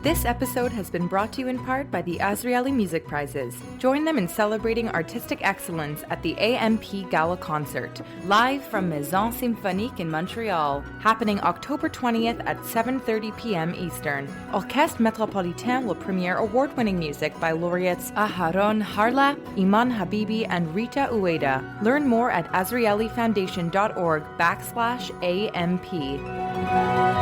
This episode has been brought to you in part by the Azrieli Music Prizes. Join them in celebrating artistic excellence at the AMP Gala Concert, live from Maison Symphonique in Montreal, happening October 20th at 7:30 p.m. Eastern. Orchestre Metropolitain will premiere award-winning music by laureates Aharon Harla, Iman Habibi, and Rita Ueda. Learn more at azrielifoundation.org/AMP.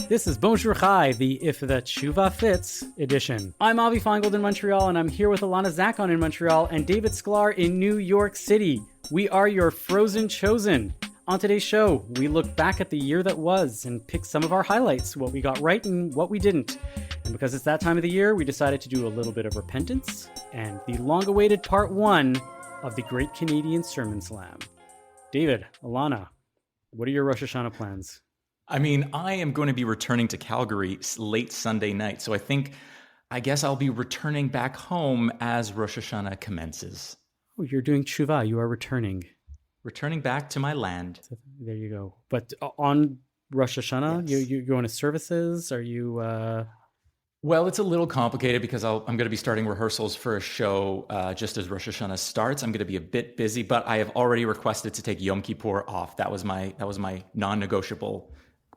This is Bonjour Chai, the If the Teshuvah Fits edition. I'm Avi Feingold in Montreal, and I'm here with Alana Zakon in Montreal and David Sklar in New York City. We are your Frozen Chosen. On today's show, we look back at the year that was and pick some of our highlights, what we got right and what we didn't. And because it's that time of the year, we decided to do a little bit of repentance and the long-awaited part one of the Great Canadian Sermon Slam. David, Alana, what are your Rosh Hashanah plans? I mean, I am going to be returning to Calgary late Sunday night, so I guess I'll be returning back home as Rosh Hashanah commences. Oh, you're doing Teshuvah. You are returning. Returning back to my land. So there you go. But on Rosh Hashanah, yes. you're going to services? Are you... Well, it's a little complicated because I'm going to be starting rehearsals for a show just as Rosh Hashanah starts. I'm going to be a bit busy, but I have already requested to take Yom Kippur off. That was my non-negotiable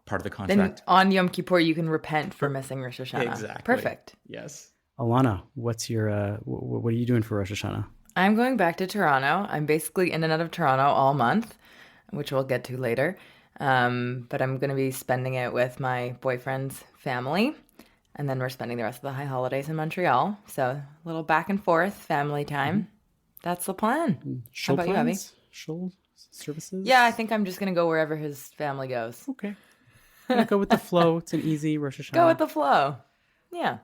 part of the contract. Then on Yom Kippur, you can repent for missing Rosh Hashanah. Exactly. Perfect. Yes. Alana, what's your what are you doing for Rosh Hashanah? I'm going back to Toronto. I'm basically in and out of Toronto all month, which we'll get to later. But I'm going to be spending it with my boyfriend's family. And then we're spending the rest of the high holidays in Montreal. So a little back and forth family time. Mm-hmm. That's the plan. Shul How about plans? you, Abby? Shul services? Yeah, I think I'm just going to go wherever his family goes. Okay. Yeah, go with the flow. It's an easy Rosh Hashanah. Go with the flow. Yeah.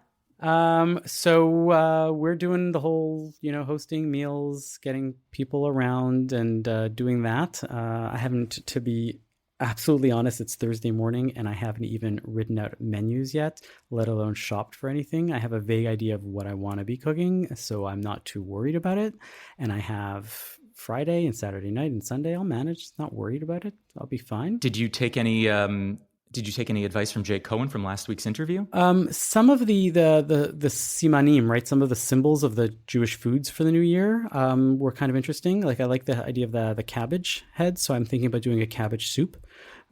So we're doing the whole, hosting meals, getting people around and doing that. I haven't, to be absolutely honest, it's Thursday morning and I haven't even written out menus yet, let alone shopped for anything. I have a vague idea of what I want to be cooking, so I'm not too worried about it. And I have Friday and Saturday night and Sunday. I'll manage. Not worried about it. I'll be fine. Did you take any advice from Jay Cohen from last week's interview? Some of the simanim, right? Some of the symbols of the Jewish foods for the new year were kind of interesting. Like I like the idea of the cabbage head, so I'm thinking about doing a cabbage soup.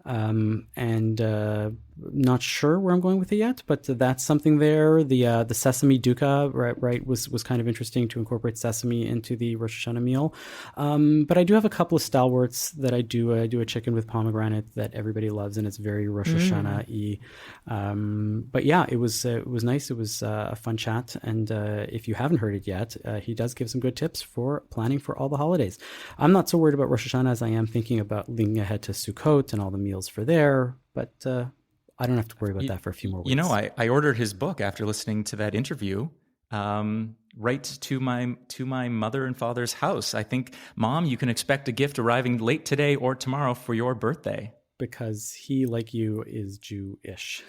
And not sure where I'm going with it yet, but that's something there. The sesame dukkha, right, was kind of interesting to incorporate sesame into the Rosh Hashanah meal. But I do have a couple of stalwarts that I do. I do a chicken with pomegranate that everybody loves, and it's very Rosh Hashanah-y. But yeah, it was nice. It was a fun chat, and if you haven't heard it yet, he does give some good tips for planning for all the holidays. I'm not so worried about Rosh Hashanah as I am thinking about looking ahead to Sukkot and all the meals for there, but I don't have to worry about that for a few more weeks. I ordered his book after listening to that interview, right to my mother and father's house. I think, Mom, you can expect a gift arriving late today or tomorrow for your birthday. Because he, like you, is Jewish.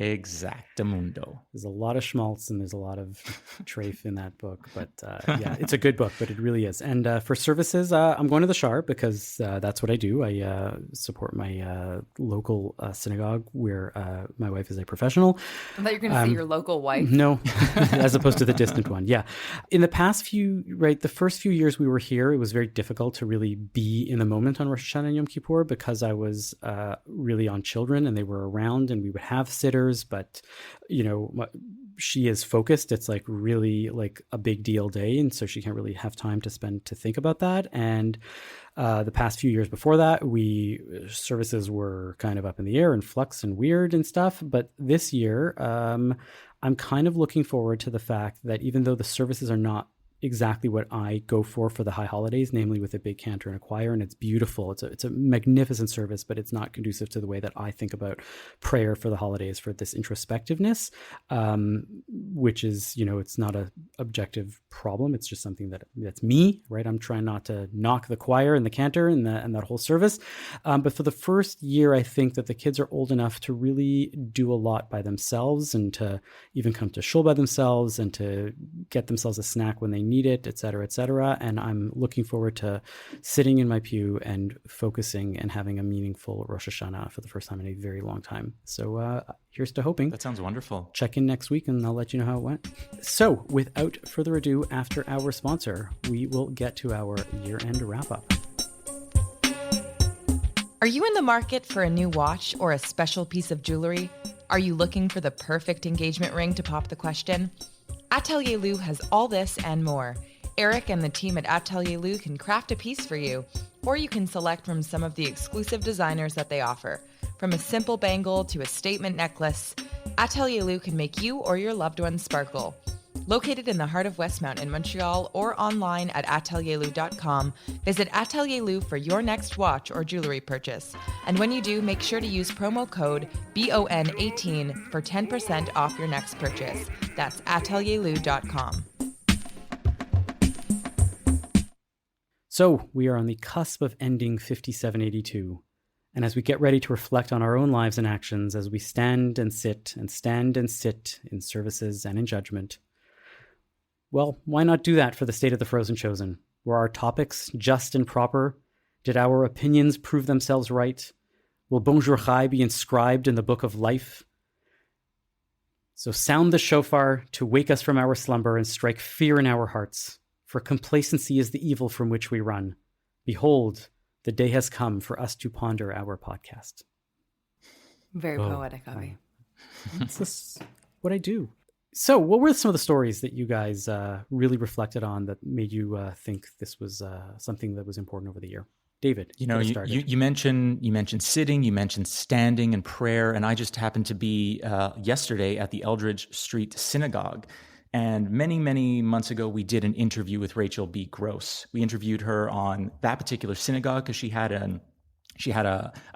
Exactamundo. There's a lot of schmaltz and there's a lot of treif in that book, but yeah, it's a good book, but it really is. And for services, I'm going to the Shar because that's what I do. I support my local synagogue where my wife is a professional. I thought you were going to see your local wife. No, as opposed to the distant one. Yeah. In the past the first few years we were here, it was very difficult to really be in the moment on Rosh Hashanah and Yom Kippur because I was really on children and they were around and we would have sitters. But she is focused. It's like really like a big deal day, and so she can't really have time to spend to think about that. And the past few years before that, services were kind of up in the air and flux and weird and stuff. But this year, I'm kind of looking forward to the fact that even though the services are not exactly what I go for the high holidays, namely with a big cantor and a choir, and it's beautiful. It's a magnificent service, but it's not conducive to the way that I think about prayer for the holidays, for this introspectiveness, which is, it's not a objective problem. It's just something that's me, right? I'm trying not to knock the choir and the cantor and that whole service. But for the first year, I think that the kids are old enough to really do a lot by themselves and to even come to shul by themselves and to get themselves a snack when they need it, et cetera, and I'm looking forward to sitting in my pew and focusing and having a meaningful Rosh Hashanah for the first time in a very long time. So here's to hoping. That sounds wonderful. Check in next week and I'll let you know how it went. So without further ado, after our sponsor, we will get to our year-end wrap-up. Are you in the market for a new watch or a special piece of jewelry? Are you looking for the perfect engagement ring to pop the question? Atelier Lou has all this and more. Eric and the team at Atelier Lou can craft a piece for you, or you can select from some of the exclusive designers that they offer. From a simple bangle to a statement necklace, Atelier Lou can make you or your loved ones sparkle. Located in the heart of Westmount in Montreal or online at atelierlou.com, visit Atelier Lou for your next watch or jewelry purchase. And when you do, make sure to use promo code BON18 for 10% off your next purchase. That's atelierlou.com. So we are on the cusp of ending 5782. And as we get ready to reflect on our own lives and actions as we stand and sit in services and in judgment, well, why not do that for the state of the Frozen Chosen? Were our topics just and proper? Did our opinions prove themselves right? Will Bonjour Chai be inscribed in the book of life? So sound the shofar to wake us from our slumber and strike fear in our hearts. For complacency is the evil from which we run. Behold, the day has come for us to ponder our podcast. Very poetic, Avi. That's what I do. So what were some of the stories that you guys really reflected on that made you think this was something that was important over the year? David, you mentioned sitting, you mentioned standing and prayer, and I just happened to be yesterday at the Eldridge Street Synagogue. And many, many months ago, we did an interview with Rachel B. Gross. We interviewed her on that particular synagogue because she had a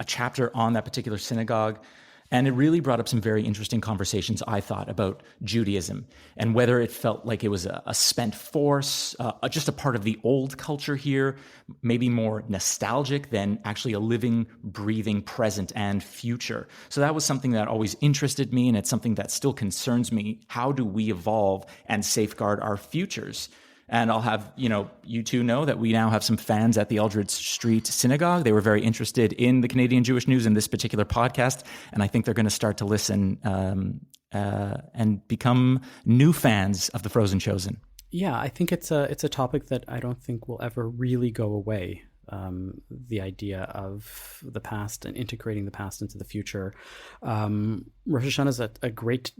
chapter on that particular synagogue. And it really brought up some very interesting conversations, I thought, about Judaism and whether it felt like it was a spent force, just a part of the old culture here, maybe more nostalgic than actually a living, breathing present and future. So that was something that always interested me, and it's something that still concerns me. How do we evolve and safeguard our futures? And I'll have, you two know that we now have some fans at the Eldridge Street Synagogue. They were very interested in the Canadian Jewish news in this particular podcast. And I think they're going to start to listen and become new fans of the Frozen Chosen. Yeah, I think it's a topic that I don't think will ever really go away. The idea of the past and integrating the past into the future. Rosh Hashanah is a great,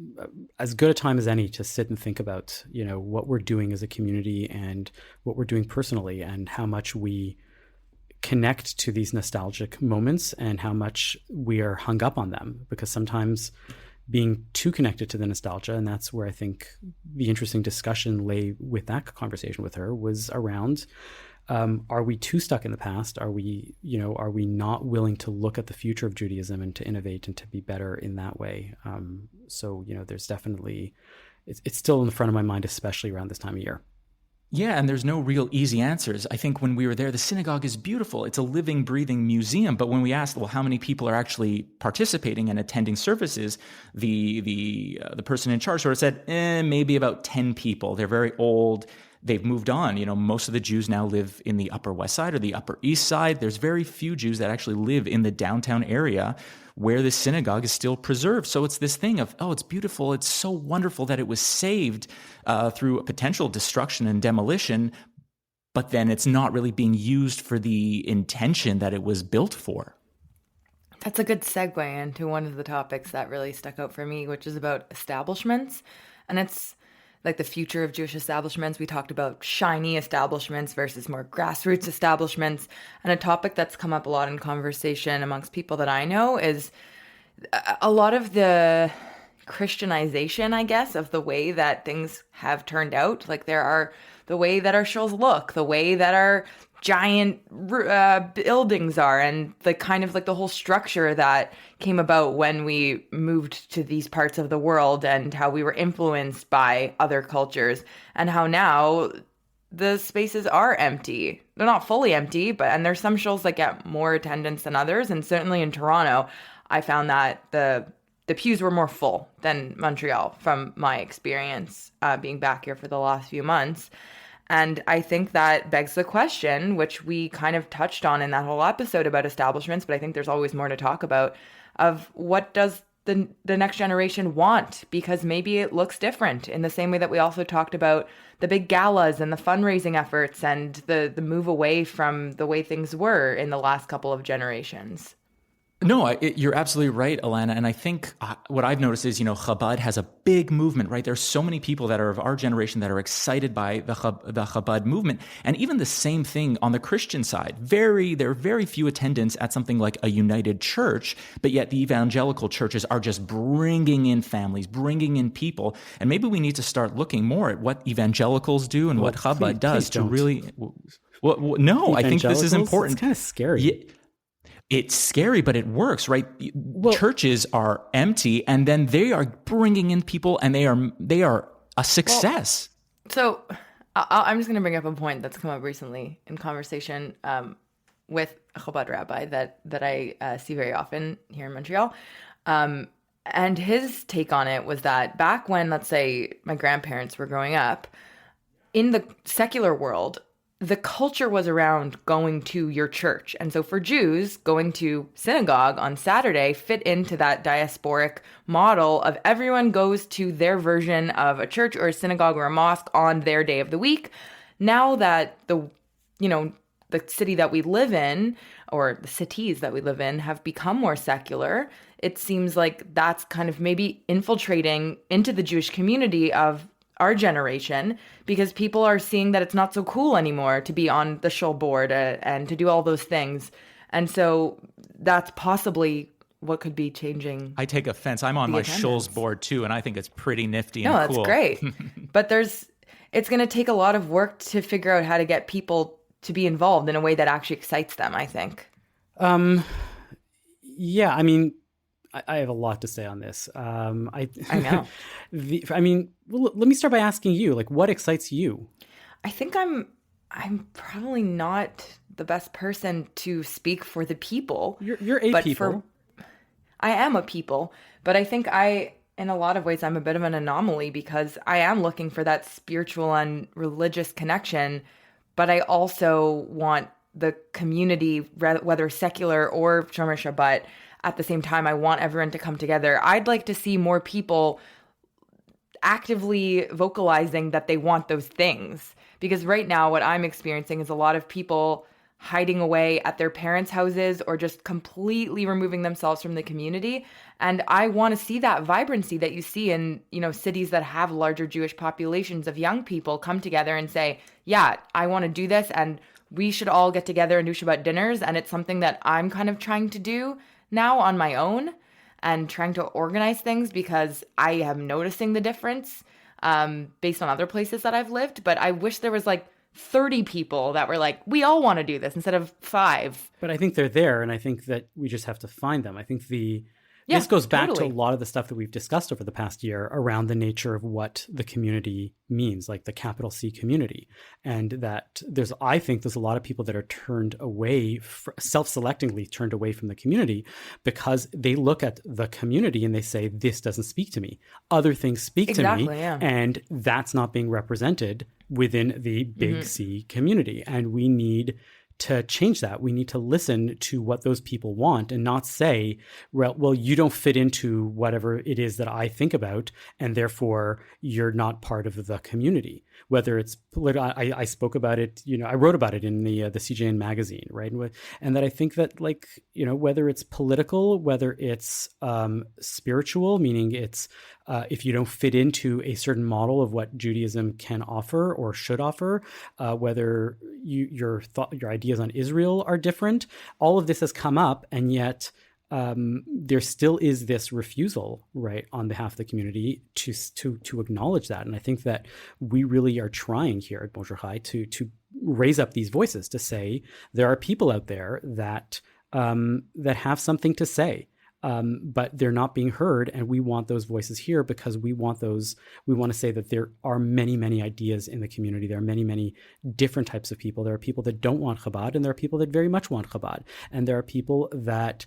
as good a time as any to sit and think about, what we're doing as a community and what we're doing personally and how much we connect to these nostalgic moments and how much we are hung up on them, because sometimes being too connected to the nostalgia, and that's where I think the interesting discussion lay with that conversation with her, was around are we too stuck in the past? Are we not willing to look at the future of Judaism and to innovate and to be better in that way? So there's definitely, it's still in the front of my mind, especially around this time of year. Yeah, and there's no real easy answers. I think when we were there, the synagogue is beautiful. It's a living, breathing museum. But when we asked, well, how many people are actually participating and attending services, the person in charge sort of said, maybe about 10 people. They're very old. They've moved on. Most of the Jews now live in the Upper West Side or the Upper East Side. There's very few Jews that actually live in the downtown area where the synagogue is still preserved. So it's this thing of, it's beautiful. It's so wonderful that it was saved through a potential destruction and demolition, but then it's not really being used for the intention that it was built for. That's a good segue into one of the topics that really stuck out for me, which is about establishments. And it's like the future of Jewish establishments. We talked about shiny establishments versus more grassroots establishments. And a topic that's come up a lot in conversation amongst people that I know is a lot of the Christianization, I guess, of the way that things have turned out. Like there are the way that our shows look, the way that our giant buildings are, and the kind of like the whole structure that came about when we moved to these parts of the world and how we were influenced by other cultures, and how now the spaces are empty. They're not fully empty, and there's some shows that get more attendance than others. And certainly in Toronto, I found that the pews were more full than Montreal from my experience being back here for the last few months. And I think that begs the question, which we kind of touched on in that whole episode about establishments, but I think there's always more to talk about, of what does the next generation want? Because maybe it looks different, in the same way that we also talked about the big galas and the fundraising efforts and the move away from the way things were in the last couple of generations. No, you're absolutely right, Alana. And I think what I've noticed is, Chabad has a big movement, right? There's so many people that are of our generation that are excited by the Chabad movement. And even the same thing on the Christian side. There are very few attendants at something like a United Church, but yet the evangelical churches are just bringing in families, bringing in people. And maybe we need to start looking more at what evangelicals do and what Chabad does to really... Well, no, I think this is important. It's kind of scary. Yeah. It's scary, but it works, right? Churches are empty, and then they are bringing in people, and they are a success. So I'm just going to bring up a point that's come up recently in conversation with a Chabad rabbi that I see very often here in Montreal. And his take on it was that back when, let's say, my grandparents were growing up, in the secular world, the culture was around going to your church. And so for Jews, going to synagogue on Saturday fit into that diasporic model of everyone goes to their version of a church or a synagogue or a mosque on their day of the week. Now that the city that we live in, or the cities that we live in, have become more secular, it seems like that's kind of maybe infiltrating into the Jewish community of our generation, because people are seeing that it's not so cool anymore to be on the shul board and to do all those things. And so that's possibly what could be changing. I take offense. I'm on my shul's board too, and I think it's pretty nifty and cool. No, that's great. But it's going to take a lot of work to figure out how to get people to be involved in a way that actually excites them, I think. Yeah, I mean, I have a lot to say on this. I know. Let me start by asking you, like, what excites you? I think I'm probably not the best person to speak for the people. You're a people. I am a people, but I think in a lot of ways, I'm a bit of an anomaly, because I am looking for that spiritual and religious connection, but I also want the community, whether secular or Shomer Shabbat. At the same time, I want everyone to come together. I'd like to see more people actively vocalizing that they want those things. Because right now, what I'm experiencing is a lot of people hiding away at their parents' houses or just completely removing themselves from the community. And I want to see that vibrancy that you see in, cities that have larger Jewish populations of young people come together and say, yeah, I want to do this, and we should all get together and do Shabbat dinners. And it's something that I'm kind of trying to do now on my own and trying to organize things, because I am noticing the difference based on other places that I've lived. But I wish there was like 30 people that were like, we all want to do this, instead of 5. But I think they're there, and I think that we just have to find them. I think this goes back to a lot of the stuff that we've discussed over the past year around the nature of what the community means, like the capital C community. And that I think there's a lot of people that are turned away, self-selectingly turned away from the community, because they look at the community and they say, this doesn't speak to me. Other things speak to me, yeah. And that's not being represented within the big C community. And we need to change that. We need to listen to what those people want and not say, well, you don't fit into whatever it is that I think about, and therefore you're not part of the community. Whether it's I spoke about it, I wrote about it in the CJN magazine, right? And that I think that, whether it's political, whether it's spiritual, meaning it's if you don't fit into a certain model of what Judaism can offer or should offer, whether your ideas on Israel are different, all of this has come up, and yet there still is this refusal, right, on behalf of the community to acknowledge that. And I think that we really are trying here at Bonjour Chai to raise up these voices, to say there are people out there that have something to say. But they're not being heard, and we want those voices here, because we want to say that there are many, many ideas in the community. There are many, many different types of people. There are people that don't want Chabad, and there are people that very much want Chabad. And there are people that,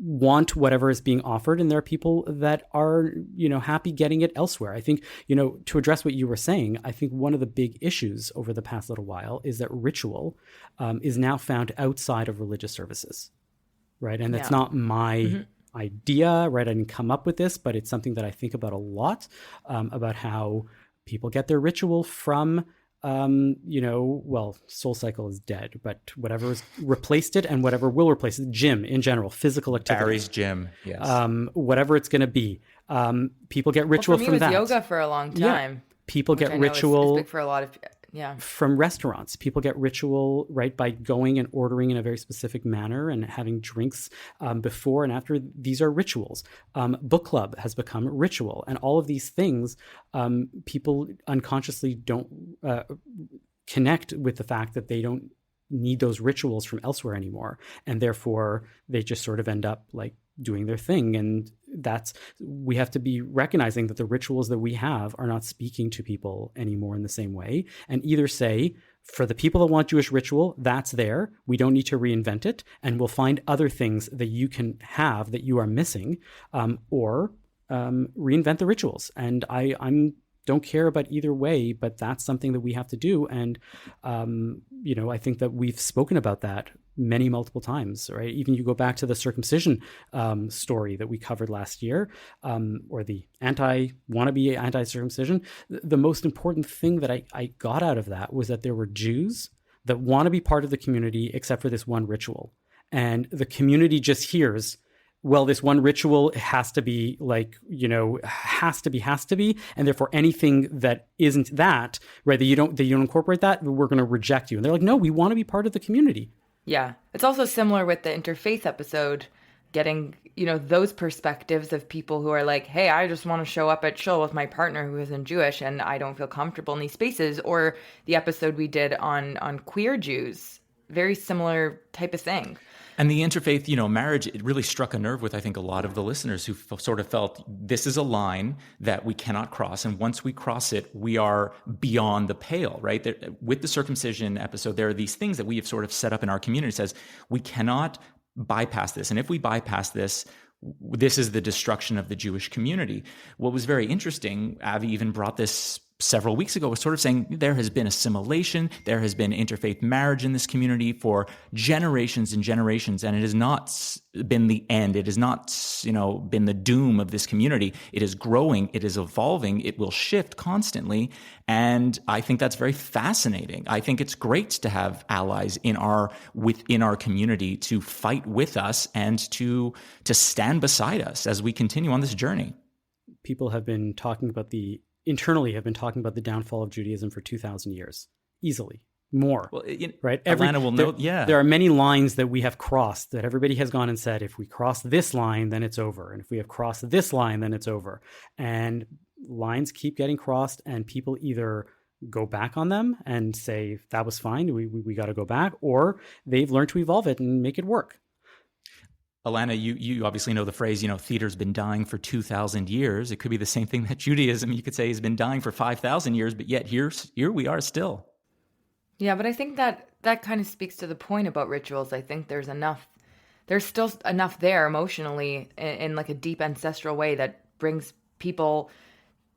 want whatever is being offered, and there are people that are, happy getting it elsewhere. I think, to address what you were saying, I think one of the big issues over the past little while is that ritual is now found outside of religious services, right? And that's not my idea, right? I didn't come up with this, but it's something that I think about a lot, about how people get their ritual from Soul Cycle is dead, but whatever has replaced it and whatever will replace it, gym in general, physical activity. Barry's gym, yes. Whatever it's going to be. People get ritual for me, from it was that. yoga for a long time. Yeah. People get I know ritual is big for a lot of from restaurants. People get ritual, right, by going and ordering in a very specific manner and having drinks before and after. These are rituals. Book club has become ritual. And all of these things, people unconsciously don't connect with the fact that they don't need those rituals from elsewhere anymore. And therefore, they just sort of end up like doing their thing. And we have to be recognizing that the rituals that we have are not speaking to people anymore in the same way, and either say, for the people that want Jewish ritual, that's there. We don't need to reinvent it, and we'll find other things that you can have that you are missing, or reinvent the rituals. And I'm don't care about either way, but that's something that we have to do. And, I think that we've spoken about that multiple times, right? Even you go back to the circumcision story that we covered last year, or the wannabe anti-circumcision. The most important thing that I got out of that was that there were Jews that want to be part of the community except for this one ritual. And the community just hears, well, this one ritual has to be has to be. And therefore anything that isn't that, right, that you don't incorporate that, we're going to reject you. And they're like, no, we want to be part of the community. Yeah. It's also similar with the interfaith episode, getting, those perspectives of people who are like, hey, I just want to show up at shul with my partner who isn't Jewish and I don't feel comfortable in these spaces. Or the episode we did on queer Jews, very similar type of thing. And the interfaith, marriage, it really struck a nerve with, I think, a lot of the listeners who sort of felt this is a line that we cannot cross. And once we cross it, we are beyond the pale, right? With the circumcision episode, there are these things that we have sort of set up in our community. It says we cannot bypass this. And if we bypass this, this is the destruction of the Jewish community. What was very interesting, Avi even brought this several weeks ago, was sort of saying there has been assimilation, there has been interfaith marriage in this community for generations and generations, and it has not been the end. It has not, been the doom of this community. It is growing, it is evolving, it will shift constantly, and I think that's very fascinating. I think it's great to have allies within our community to fight with us and to stand beside us as we continue on this journey. People have been talking about internally have been talking about the downfall of Judaism for 2,000 years, easily, more, well, right? Atlanta will know, There are many lines that we have crossed that everybody has gone and said, if we cross this line, then it's over. And if we have crossed this line, then it's over. And lines keep getting crossed, and people either go back on them and say, that was fine, we got to go back, or they've learned to evolve it and make it work. Alana, you obviously know the phrase, theater's been dying for 2,000 years. It could be the same thing that Judaism, you could say, has been dying for 5,000 years, but yet here we are still. Yeah, but I think that kind of speaks to the point about rituals. I think there's still enough there emotionally in like a deep ancestral way that brings people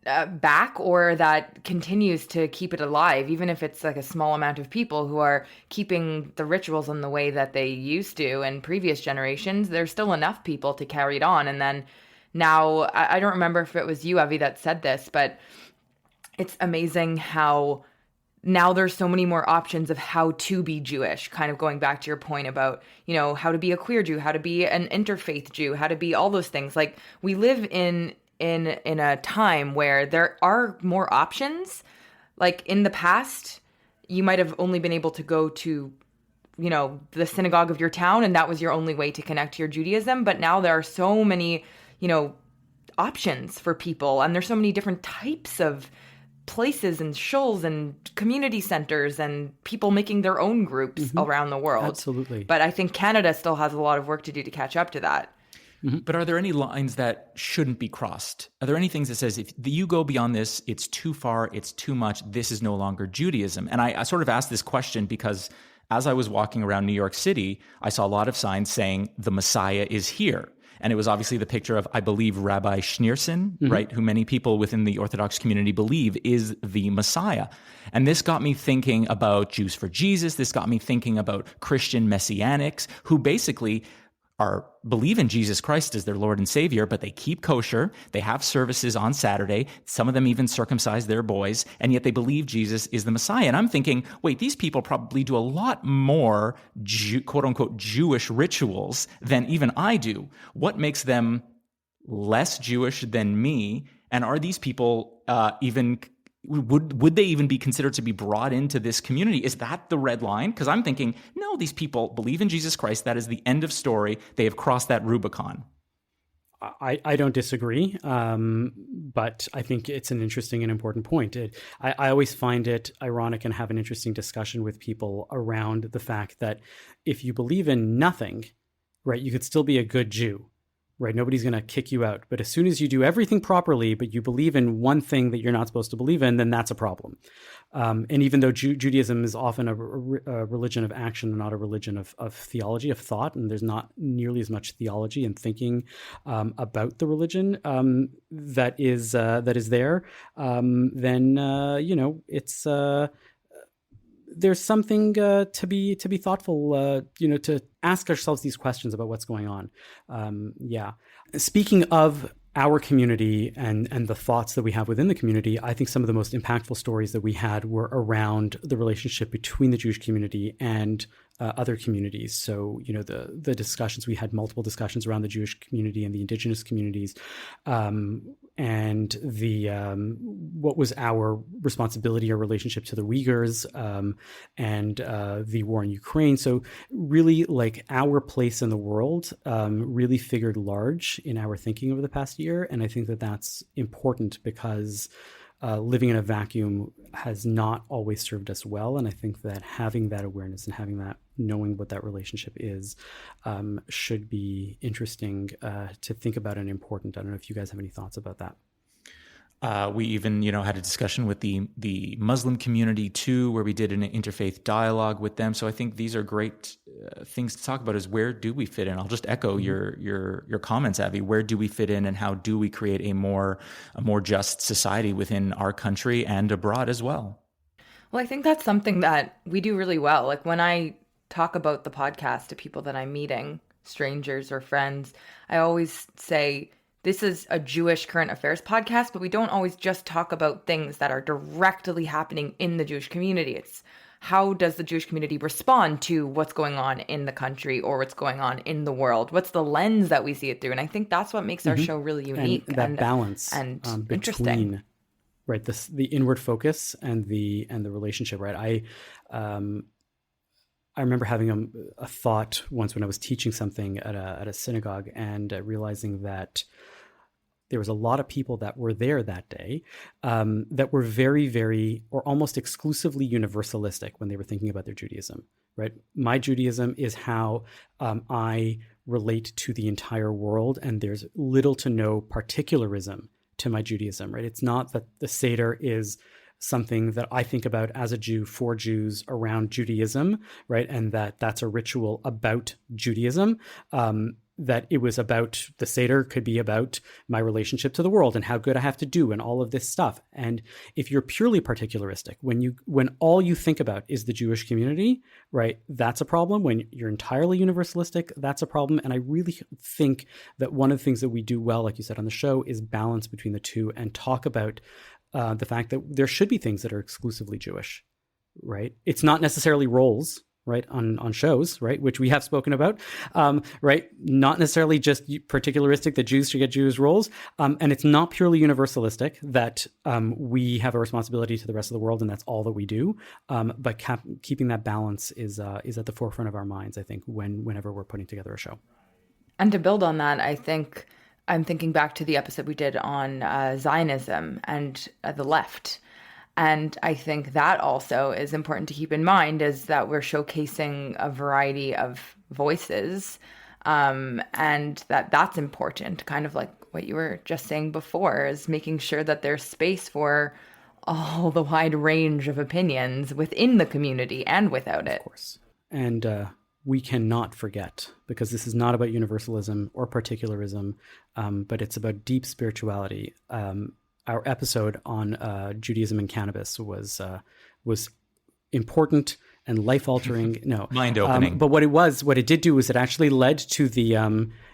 back, or that continues to keep it alive, even if it's like a small amount of people who are keeping the rituals in the way that they used to in previous generations. There's still enough people to carry it on. And then now, I don't remember if it was you, Avi, that said this, but it's amazing how now there's so many more options of how to be Jewish, kind of going back to your point about, how to be a queer Jew, how to be an interfaith Jew, how to be all those things. Like, we live in a time where there are more options. Like, in the past, you might have only been able to go to, the synagogue of your town, and that was your only way to connect to your Judaism. But now there are so many, options for people, and there's so many different types of places and shuls and community centers and people making their own groups around the world. Absolutely. But I think Canada still has a lot of work to do to catch up to that. But are there any lines that shouldn't be crossed? Are there any things that says, if you go beyond this, it's too far, it's too much, this is no longer Judaism? And I sort of asked this question because as I was walking around New York City, I saw a lot of signs saying the Messiah is here. And it was obviously the picture of, I believe, Rabbi Schneerson, right, who many people within the Orthodox community believe is the Messiah. And this got me thinking about Jews for Jesus. This got me thinking about Christian messianics who basically believe in Jesus Christ as their Lord and Savior, but they keep kosher. They have services on Saturday. Some of them even circumcise their boys, and yet they believe Jesus is the Messiah. And I'm thinking, wait, these people probably do a lot more quote unquote Jewish rituals than even I do. What makes them less Jewish than me? And are these people would they even be considered to be brought into this community? Is that the red line? Because I'm thinking, no, these people believe in Jesus Christ. That is the end of story. They have crossed that Rubicon. I don't disagree, but I think it's an interesting and important point. I always find it ironic and have an interesting discussion with people around the fact that if you believe in nothing, right, you could still be a good Jew. Right, nobody's going to kick you out. But as soon as you do everything properly, but you believe in one thing that you're not supposed to believe in, then that's a problem. And even though Judaism is often a religion of action and not a religion of theology, of thought, and there's not nearly as much theology and thinking about the religion that is there, then it's. There's something to be thoughtful, to ask ourselves these questions about what's going on. Speaking of our community and the thoughts that we have within the community, I think some of the most impactful stories that we had were around the relationship between the Jewish community and other communities. So, the discussions, we had multiple discussions around the Jewish community and the Indigenous communities, and the what was our responsibility or relationship to the Uyghurs, and the war in Ukraine. So really, like, our place in the world really figured large in our thinking over the past year. And I think that that's important because living in a vacuum has not always served us well. And I think that having that awareness and having that, knowing what that relationship is, should be interesting to think about and important. I don't know if you guys have any thoughts about that. We even, had a discussion with the Muslim community too, where we did an interfaith dialogue with them. So I think these are great things to talk about. Is where do we fit in? I'll just echo your comments, Avi. Where do we fit in, and how do we create a more just society within our country and abroad as well? Well, I think that's something that we do really well. Like when I talk about the podcast to people that I'm meeting, strangers or friends, I always say, this is a Jewish current affairs podcast, but we don't always just talk about things that are directly happening in the Jewish community. It's how does the Jewish community respond to what's going on in the country or what's going on in the world? What's the lens that we see it through? And I think that's what makes our show really unique. And that balance and between, right, the inward focus and the relationship, right? I remember having a thought once when I was teaching something at a synagogue and realizing that there was a lot of people that were there that day that were very, very, or almost exclusively universalistic when they were thinking about their Judaism, right? My Judaism is how I relate to the entire world, and there's little to no particularism to my Judaism, right? It's not that the Seder is something that I think about as a Jew for Jews around Judaism, right? And that's a ritual about Judaism. That it was about, the Seder could be about my relationship to the world and how good I have to do and all of this stuff. And if you're purely particularistic, when all you think about is the Jewish community, right, that's a problem. When you're entirely universalistic, that's a problem. And I really think that one of the things that we do well, like you said on the show, is balance between the two and talk about the fact that there should be things that are exclusively Jewish, right? It's not necessarily roles, right, on shows, right, which we have spoken about, right? Not necessarily just particularistic that Jews should get Jewish roles, and it's not purely universalistic that we have a responsibility to the rest of the world and that's all that we do. But keeping that balance is at the forefront of our minds, I think, whenever we're putting together a show. And to build on that, I think I'm thinking back to the episode we did on Zionism and the left. And I think that also is important to keep in mind, is that we're showcasing a variety of voices And that's important, kind of like what you were just saying before, is making sure that there's space for all the wide range of opinions within the community and without it. Of course. And we cannot forget, because this is not about universalism or particularism, but it's about deep spirituality. Our episode on Judaism and cannabis was important and life-altering. No, mind-opening. But what it did do was it actually led to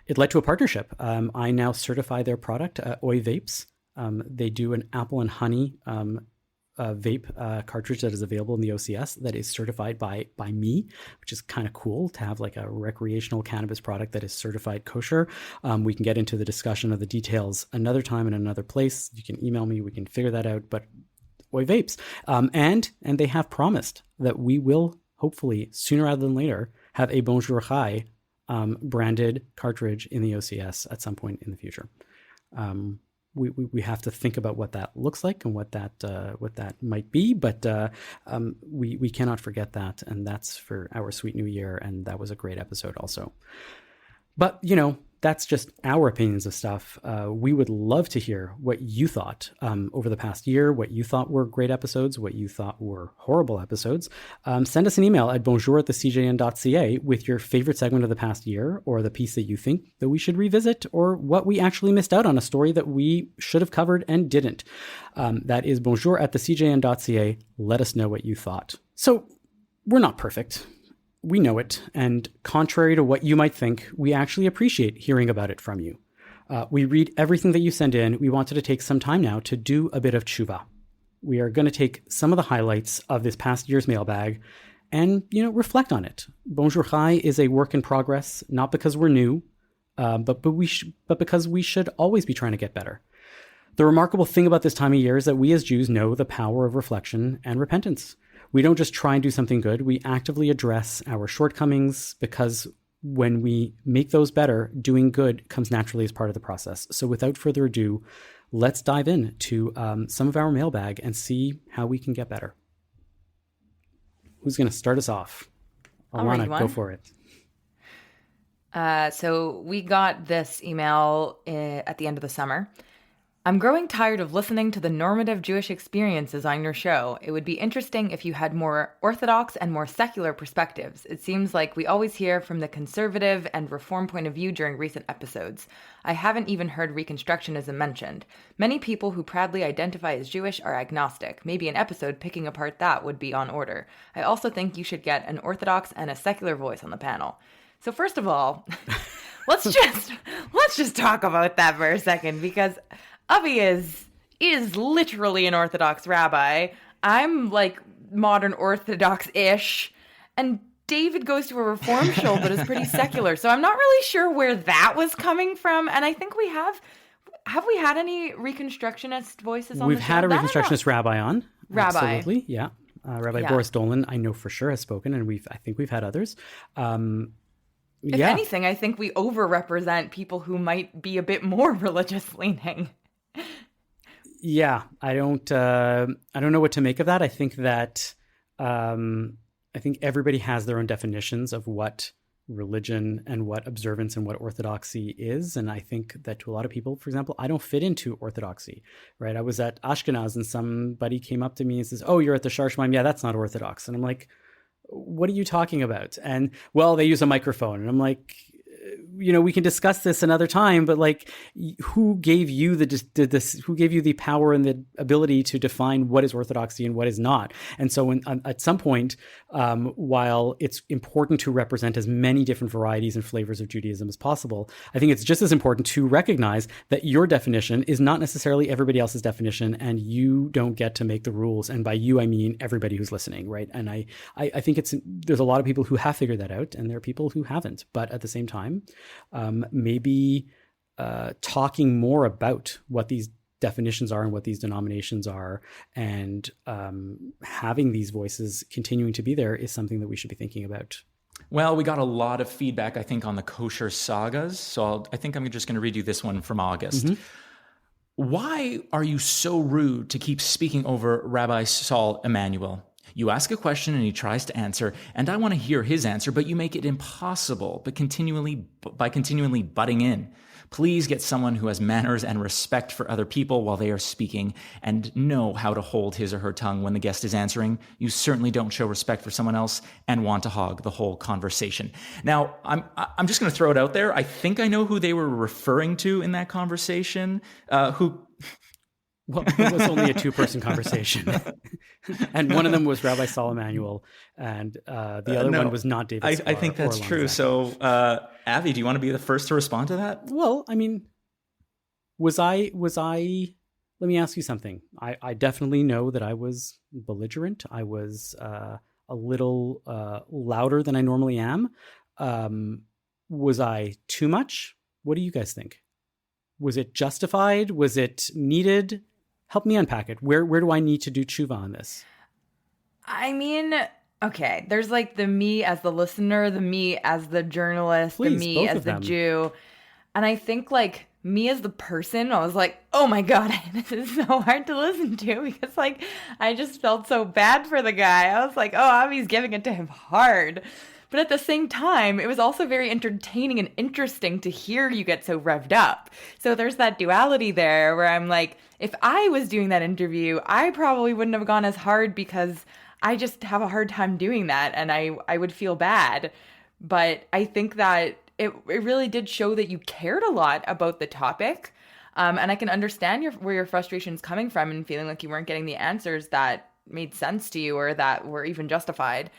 a partnership. I now certify their product, Oy Vapes. They do an apple and honey vape cartridge that is available in the OCS that is certified by me, which is kind of cool to have like a recreational cannabis product that is certified kosher. We can get into the discussion of the details another time in another place. You can email me. We can figure that out. But Oy Vapes. And they have promised that we will hopefully sooner rather than later have a Bonjour Chai branded cartridge in the OCS at some point in the future. We have to think about what that looks like and what that might be, but we cannot forget that, and that's for our sweet new year. And that was a great episode also. But that's just our opinions of stuff. We would love to hear what you thought over the past year, what you thought were great episodes, what you thought were horrible episodes. Send us an email at bonjour@thecjn.ca with your favorite segment of the past year, or the piece that you think that we should revisit, or what we actually missed out on, a story that we should have covered and didn't. That is bonjour@thecjn.ca. Let us know what you thought. So we're not perfect. We know it, and contrary to what you might think, we actually appreciate hearing about it from you. We read everything that you send in. We wanted to take some time now to do a bit of teshuvah. We are going to take some of the highlights of this past year's mailbag and, reflect on it. Bonjour Chai is a work in progress, not because we're new, but because we should always be trying to get better. The remarkable thing about this time of year is that we as Jews know the power of reflection and repentance. We don't just try and do something good. We actively address our shortcomings, because when we make those better, doing good comes naturally as part of the process. So without further ado, let's dive into some of our mailbag and see how we can get better. Who's going to start us off? Alana, go for it. So we got this email at the end of the summer. I'm growing tired of listening to the normative Jewish experiences on your show. It would be interesting if you had more Orthodox and more secular perspectives. It seems like we always hear from the conservative and reform point of view during recent episodes. I haven't even heard Reconstructionism mentioned. Many people who proudly identify as Jewish are agnostic. Maybe an episode picking apart that would be on order. I also think you should get an Orthodox and a secular voice on the panel. So first of all, let's just talk about that for a second, because Avi is literally an Orthodox rabbi. I'm like modern Orthodox-ish. And David goes to a Reform show, but is pretty secular. So I'm not really sure where that was coming from. And I think we have we had any Reconstructionist voices on the show? We've had a Reconstructionist rabbi on. Rabbi. Absolutely, yeah. Rabbi Boris Dolan, I know for sure, has spoken, and I think we've had others. If anything, I think we overrepresent people who might be a bit more religious leaning. Yeah, I don't know what to make of that. I think that I think everybody has their own definitions of what religion and what observance and what orthodoxy is. And I think that to a lot of people, for example, I don't fit into orthodoxy, right? I was at Ashkenaz and somebody came up to me and says, "Oh, you're at the Shar Shemaim. Yeah, that's not Orthodox." And I'm like, "What are you talking about?" And well, they use a microphone. And I'm like, we can discuss this another time, but like, who gave you who gave you the power and the ability to define what is orthodoxy and what is not? And so at some point, while it's important to represent as many different varieties and flavors of Judaism as possible, I think it's just as important to recognize that your definition is not necessarily everybody else's definition, and you don't get to make the rules. And by you, I mean everybody who's listening, right? And I think there's a lot of people who have figured that out, and there are people who haven't. But at the same time, maybe talking more about what these definitions are and what these denominations are, and having these voices continuing to be there is something that we should be thinking about. Well, we got a lot of feedback, I think, on the kosher sagas. So I think I'm just going to read you this one from August. Mm-hmm. Why are you so rude to keep speaking over Rabbi Saul Emanuel? You ask a question and he tries to answer, and I want to hear his answer, but you make it impossible by continually butting in. Please get someone who has manners and respect for other people while they are speaking and know how to hold his or her tongue when the guest is answering. You certainly don't show respect for someone else and want to hog the whole conversation. Now, I'm just going to throw it out there. I think I know who they were referring to in that conversation. Well, it was only a two-person conversation. And one of them was Rabbi Saul Emanuel, and the other one was not David Spar. I think that's true. So, Avi, do you want to be the first to respond to that? Well, I mean, was I, let me ask you something. I definitely know that I was belligerent. I was a little louder than I normally am. Was I too much? What do you guys think? Was it justified? Was it needed? Help me unpack it. Where do I need to do tshuva on this? I mean, okay, there's like the me as the listener, the me as the journalist, Please, the me as the Jew. And I think like me as the person, I was like, oh my God, this is so hard to listen to because like I just felt so bad for the guy. I was like, oh, Avi's giving it to him hard. But at the same time, it was also very entertaining and interesting to hear you get so revved up. So there's that duality there where I'm like, if I was doing that interview, I probably wouldn't have gone as hard because I just have a hard time doing that and I would feel bad. But I think that it really did show that you cared a lot about the topic. And I can understand where your frustration is coming from and feeling like you weren't getting the answers that made sense to you or that were even justified.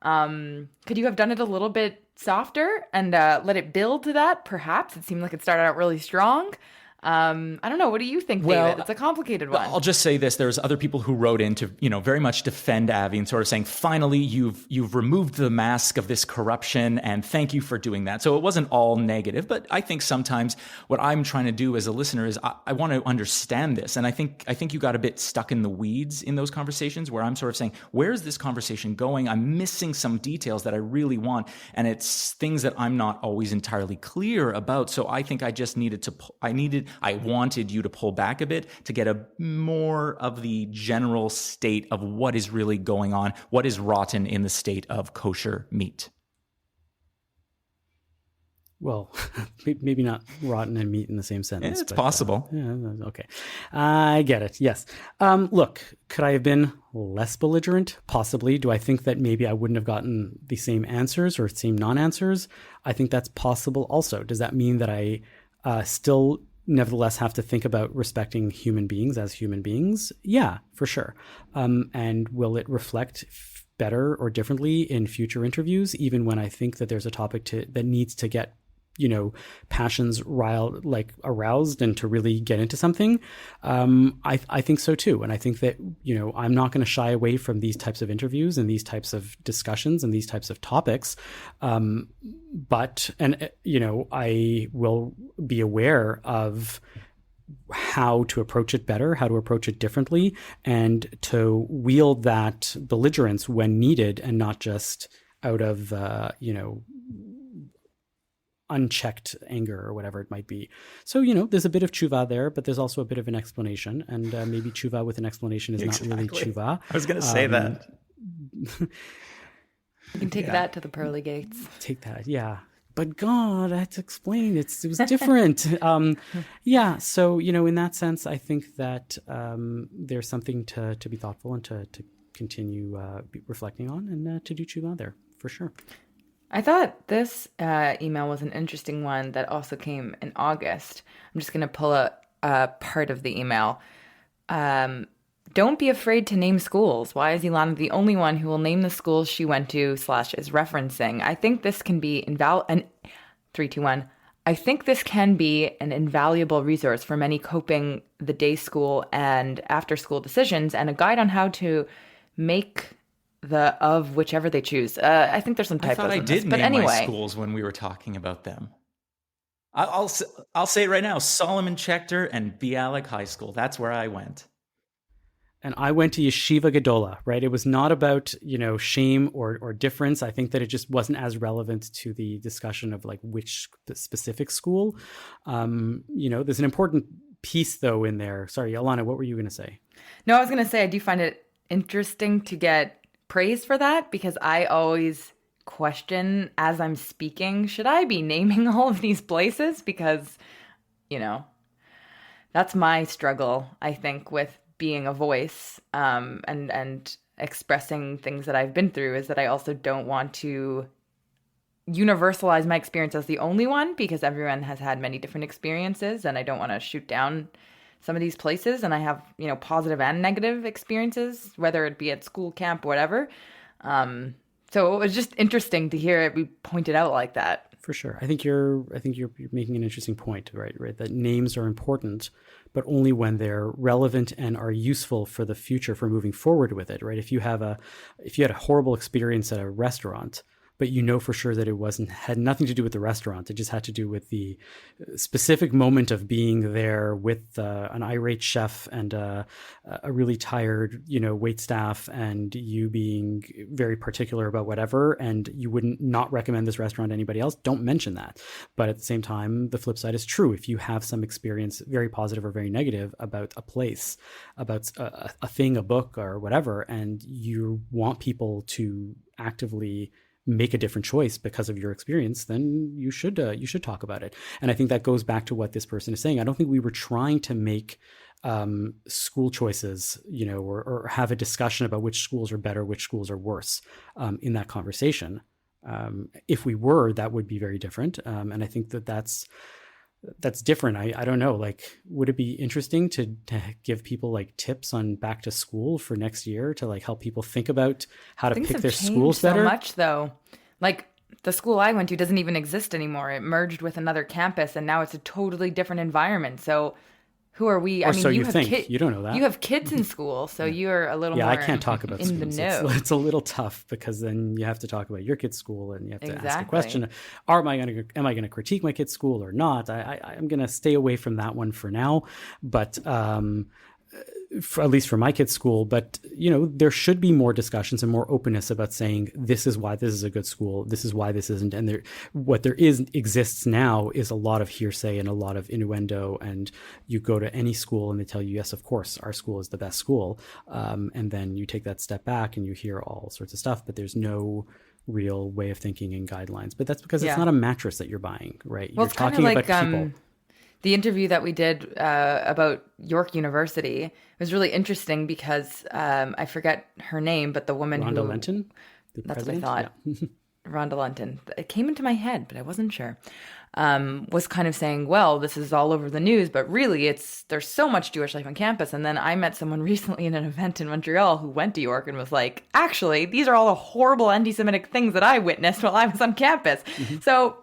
Could you have done it a little bit softer and let it build to that? Perhaps it seemed like it started out really strong. I don't know. What do you think, David? It's a complicated one. I'll just say this. There's other people who wrote in to, very much defend Avi and sort of saying, finally, you've removed the mask of this corruption and thank you for doing that. So it wasn't all negative, but I think sometimes what I'm trying to do as a listener is I want to understand this. And I think you got a bit stuck in the weeds in those conversations where I'm sort of saying, where's this conversation going? I'm missing some details that I really want. And it's things that I'm not always entirely clear about. So I think I just I wanted you to pull back a bit to get a more of the general state of what is really going on, what is rotten in the state of kosher meat. Well, maybe not rotten and meat in the same sentence. It's possible. Okay. I get it. Yes. Look, could I have been less belligerent? Possibly. Do I think that maybe I wouldn't have gotten the same answers or same non-answers? I think that's possible also. Does that mean that I still nevertheless have to think about respecting human beings as human beings? Yeah, for sure. And will it reflect better or differently in future interviews, even when I think that there's a topic that needs to get, passions aroused and to really get into something? I think so too. And I think that, I'm not going to shy away from these types of interviews and these types of discussions and these types of topics. But I will be aware of how to approach it better, how to approach it differently, and to wield that belligerence when needed and not just out of, unchecked anger or whatever it might be. So, there's a bit of tshuva there, but there's also a bit of an explanation. And maybe tshuva with an explanation is not really tshuva. I was going to say that. You can take that to the pearly gates. Take that, yeah. But God, I had to explain. It was different. So, in that sense, I think that there's something to be thoughtful and to continue reflecting on and to do tshuva there, for sure. I thought this email was an interesting one that also came in August. I'm just going to pull a part of the email. Don't be afraid to name schools. Why is Ilana the only one who will name the schools she went to / is referencing? I think this can be I think this can be an invaluable resource for many coping the day school and after school decisions and a guide on how to make of whichever they choose. I think there's some typos. I thought I did name my schools when we were talking about them. I'll say it right now: Solomon Schechter and Bialik High School. That's where I went. And I went to Yeshiva Gedola, right? It was not about, shame or difference. I think that it just wasn't as relevant to the discussion of like which specific school. There's an important piece though in there. Sorry, Alana, what were you going to say? No, I was going to say I do find it interesting to get praised for that, because I always question as I'm speaking, should I be naming all of these places? Because, you know, that's my struggle, I think, with being a voice, and expressing things that I've been through, is that I also don't want to universalize my experience as the only one, because everyone has had many different experiences, and I don't want to shoot down some of these places. And I have, positive and negative experiences, whether it be at school, camp, whatever. So it was just interesting to hear it be pointed out like that. For sure. I think you're making an interesting point, right? That names are important, but only when they're relevant and are useful for the future, for moving forward with it, right? If you had a horrible experience at a restaurant, but you know for sure that it had nothing to do with the restaurant. It just had to do with the specific moment of being there with an irate chef and a really tired, wait staff, and you being very particular about whatever, and you wouldn't not recommend this restaurant to anybody else. Don't mention that. But at the same time, the flip side is true. If you have some experience, very positive or very negative, about a place, about a thing, a book, or whatever, and you want people to actively make a different choice because of your experience, then you should talk about it. And I think that goes back to what this person is saying. I don't think we were trying to make school choices, or have a discussion about which schools are better, which schools are worse in that conversation. If we were, that would be very different. And I think that's different. I don't know, would it be interesting to give people tips on back to school for next year, to help people think about how to pick their schools better? So much though. The school I went to doesn't even exist anymore. It merged with another campus, and now it's a totally different environment. So who are we? Or so you think. You don't know that. You have kids in school, so you're a little more I can't talk about in schools. the know. It's a little tough, because then you have to talk about your kid's school, and you have to ask a question: am I going to critique my kid's school or not? I'm going to stay away from that one for now, but at least for my kid's school. But there should be more discussions and more openness about saying, this is why this is a good school, this is why this isn't. And what exists now is a lot of hearsay and a lot of innuendo, and you go to any school and they tell you, yes, of course, our school is the best school, and then you take that step back and you hear all sorts of stuff, but there's no real way of thinking and guidelines. But that's because it's not a mattress that you're buying, right? Well, you're talking about people. The interview that we did about York University, it was really interesting because I forget her name, but the woman Rhonda Lenton? That's what I thought. Yeah. Rhonda Lenton. It came into my head, but I wasn't sure. Was kind of saying, well, this is all over the news, but really there's so much Jewish life on campus. And then I met someone recently in an event in Montreal who went to York and was like, actually, these are all the horrible anti-Semitic things that I witnessed while I was on campus. Mm-hmm. So,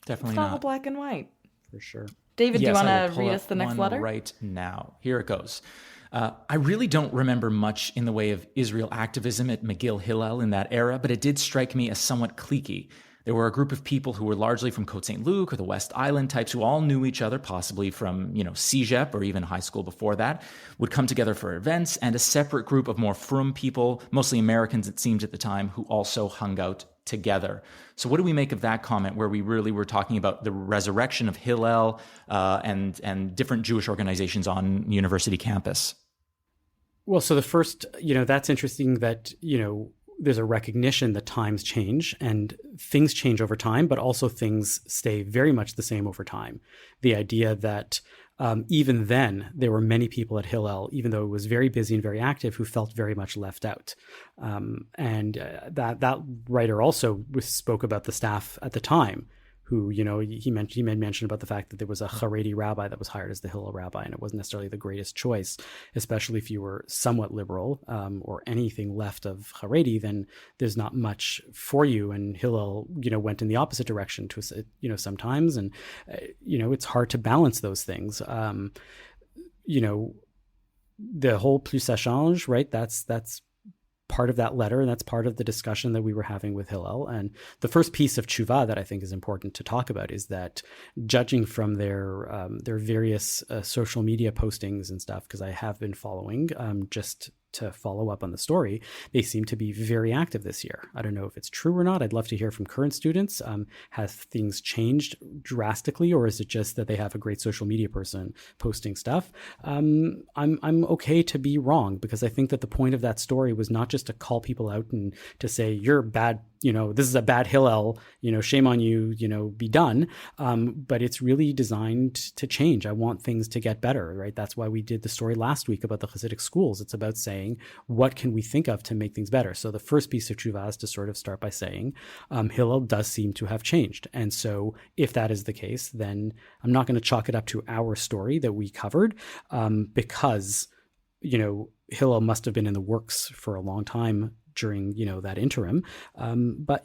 definitely it's not all black and white. For sure. David, do you want to read us the next letter? Right now. Here it goes. I really don't remember much in the way of Israel activism at McGill Hillel in that era, but it did strike me as somewhat cliquey. There were a group of people who were largely from Côte St. Luc or the West Island types who all knew each other, possibly from, CEGEP or even high school before that, would come together for events, and a separate group of more frum people, mostly Americans it seemed at the time, who also hung out together. So what do we make of that comment, where we really were talking about the resurrection of Hillel and different Jewish organizations on university campus? Well, so the first, that's interesting that, there's a recognition that times change and things change over time, but also things stay very much the same over time. The idea that even then there were many people at Hillel, even though it was very busy and very active, who felt very much left out. And that writer also spoke about the staff at the time, who, he made mention about the fact that there was a Haredi rabbi that was hired as the Hillel rabbi, and it wasn't necessarily the greatest choice, especially if you were somewhat liberal or anything left of Haredi, then there's not much for you. And Hillel, went in the opposite direction to, sometimes, and, it's hard to balance those things. The whole plus ça change, right? That's part of that letter, and that's part of the discussion that we were having with Hillel. And the first piece of Teshuvah that I think is important to talk about is that, judging from their various social media postings and stuff, because I have been following, just to follow up on the story, they seem to be very active this year. I don't know if it's true or not. I'd love to hear from current students. Have things changed drastically, or is it just that they have a great social media person posting stuff? I'm okay to be wrong, because I think that the point of that story was not just to call people out and to say, you're bad, this is a bad Hillel, shame on you, be done. But it's really designed to change. I want things to get better, right? That's why we did the story last week about the Hasidic schools. It's about saying, what can we think of to make things better? So the first piece of Teshuvah is to sort of start by saying, Hillel does seem to have changed. And so if that is the case, then I'm not going to chalk it up to our story that we covered, because, Hillel must have been in the works for a long time during, that interim. But,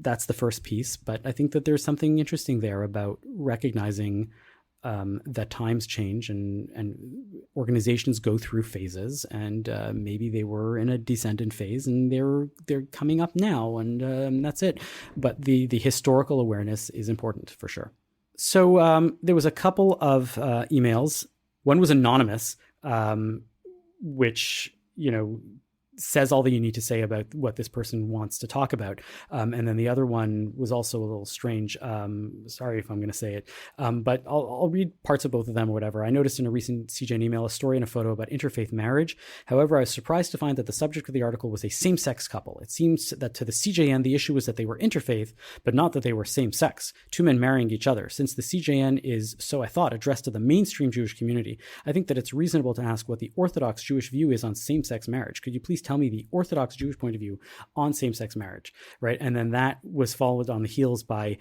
that's the first piece. But I think that there's something interesting there about recognizing that times change and organizations go through phases, and maybe they were in a descendant phase and they're coming up now, and that's it. But the historical awareness is important for sure. So there was a couple of emails. One was anonymous, which says all that you need to say about what this person wants to talk about. And then the other one was also a little strange. Sorry if I'm going to say it, but I'll read parts of both of them or whatever. I noticed in a recent CJN email a story and a photo about interfaith marriage. However, I was surprised to find that the subject of the article was a same-sex couple. It seems that to the CJN, the issue was that they were interfaith, but not that they were same-sex, two men marrying each other. Since the CJN is, so I thought, addressed to the mainstream Jewish community, I think that it's reasonable to ask what the Orthodox Jewish view is on same-sex marriage. Could you please tell me the Orthodox Jewish point of view on same-sex marriage, right? And then that was followed on the heels by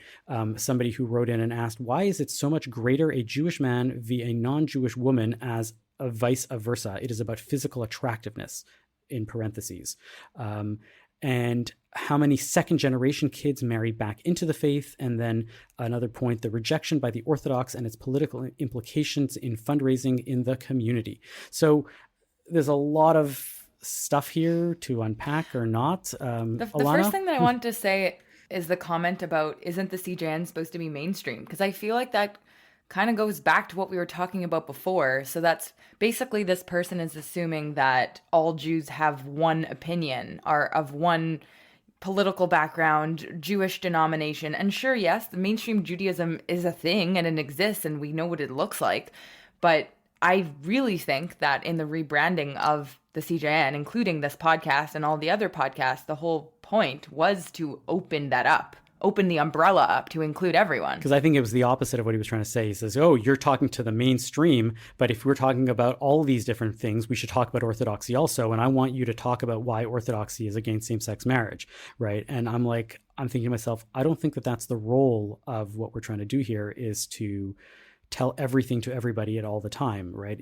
somebody who wrote in and asked, why is it so much greater a Jewish man via a non-Jewish woman as a vice versa? It is about physical attractiveness, in parentheses. And how many second-generation kids marry back into the faith? And then another point, the rejection by the Orthodox and its political implications in fundraising in the community. So there's a lot of stuff here to unpack or not. The first thing that I wanted to say is the comment about, isn't the CJN supposed to be mainstream? Because I feel like that kind of goes back to what we were talking about before. So that's basically, this person is assuming that all Jews have one opinion, are of one political background, Jewish denomination. And sure, yes, the mainstream Judaism is a thing and it exists and we know what it looks like. But I really think that in the rebranding of the CJN, including this podcast and all the other podcasts, the whole point was to open that up, open the umbrella up to include everyone. Because I think it was the opposite of what he was trying to say. He says, oh, you're talking to the mainstream, but if we're talking about all these different things, we should talk about orthodoxy also. And I want you to talk about why orthodoxy is against same-sex marriage, right? And I'm thinking to myself, I don't think that that's the role of what we're trying to do here, is to tell everything to everybody at all the time, right?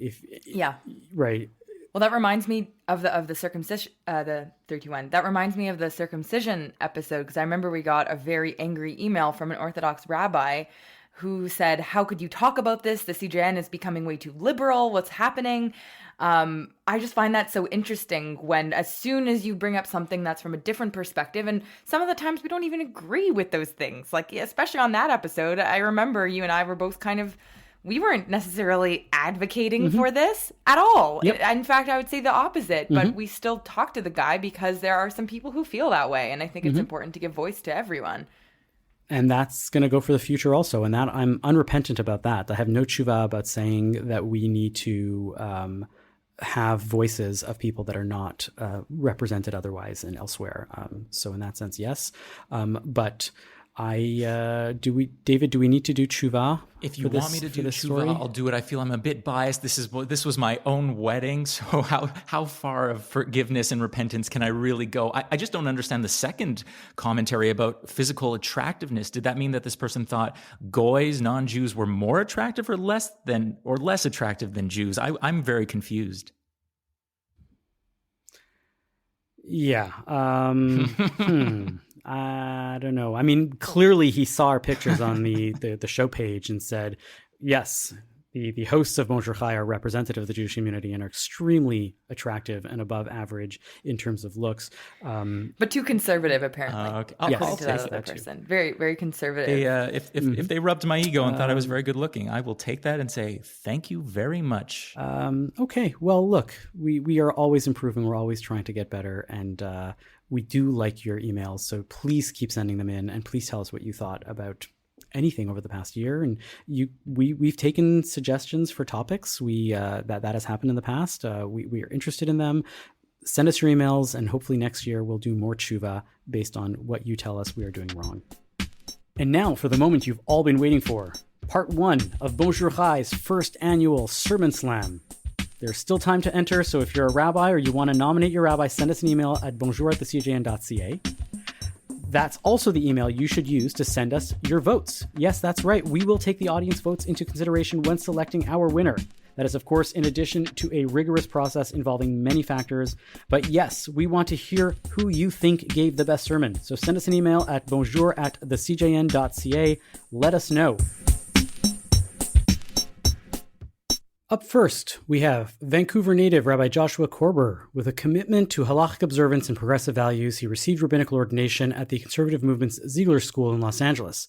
Right. Well, that reminds me of the circumcision, the 31. That reminds me of the circumcision episode, because I remember we got a very angry email from an Orthodox rabbi who said, how could you talk about this? The CJN is becoming way too liberal. What's happening? I just find that so interesting when, as soon as you bring up something that's from a different perspective, and some of the times we don't even agree with those things, like especially on that episode, I remember you and I were both we weren't necessarily advocating for this at all. Yep. In fact, I would say the opposite, but we still talk to the guy because there are some people who feel that way. And I think it's important to give voice to everyone. And that's going to go for the future also. And that I'm unrepentant about that. I have no tshuva about saying that we need to have voices of people that are not represented otherwise and elsewhere. So in that sense, yes. But David, do we need to do tshuva? If you want me to do tshuva, I'll do it. I feel I'm a bit biased. This was my own wedding, so how far of forgiveness and repentance can I really go? I just don't understand the second commentary about physical attractiveness. Did that mean that this person thought goys, non-Jews, were more attractive or less attractive than Jews? I'm very confused. Yeah. I don't know. I mean, clearly he saw our pictures on the show page and said, yes, the hosts of Bonjour Chai are representative of the Jewish community and are extremely attractive and above average in terms of looks. But too conservative, apparently. Okay. According to that other person. Very, very conservative. If they rubbed my ego and thought I was very good looking, I will take that and say, thank you very much. Okay. Well, look, we are always improving. We're always trying to get better. And we do like your emails. So please keep sending them in, and please tell us what you thought about anything over the past year. And we've taken suggestions for topics. That has happened in the past. We are interested in them. Send us your emails, and hopefully next year we'll do more tshuva based on what you tell us we are doing wrong. And now for the moment you've all been waiting for. Part 1 of Bonjour Chai's first annual Sermon Slam. There's still time to enter, so if you're a rabbi or you want to nominate your rabbi, send us an email at bonjour@thecjn.ca. That's also the email you should use to send us your votes. Yes, that's right. We will take the audience votes into consideration when selecting our winner. That is, of course, in addition to a rigorous process involving many factors. But yes, we want to hear who you think gave the best sermon. So send us an email at bonjour@thecjn.ca. Let us know. Up first, we have Vancouver native Rabbi Joshua Korber. With a commitment to halachic observance and progressive values, he received rabbinical ordination at the conservative movement's Ziegler School in Los Angeles.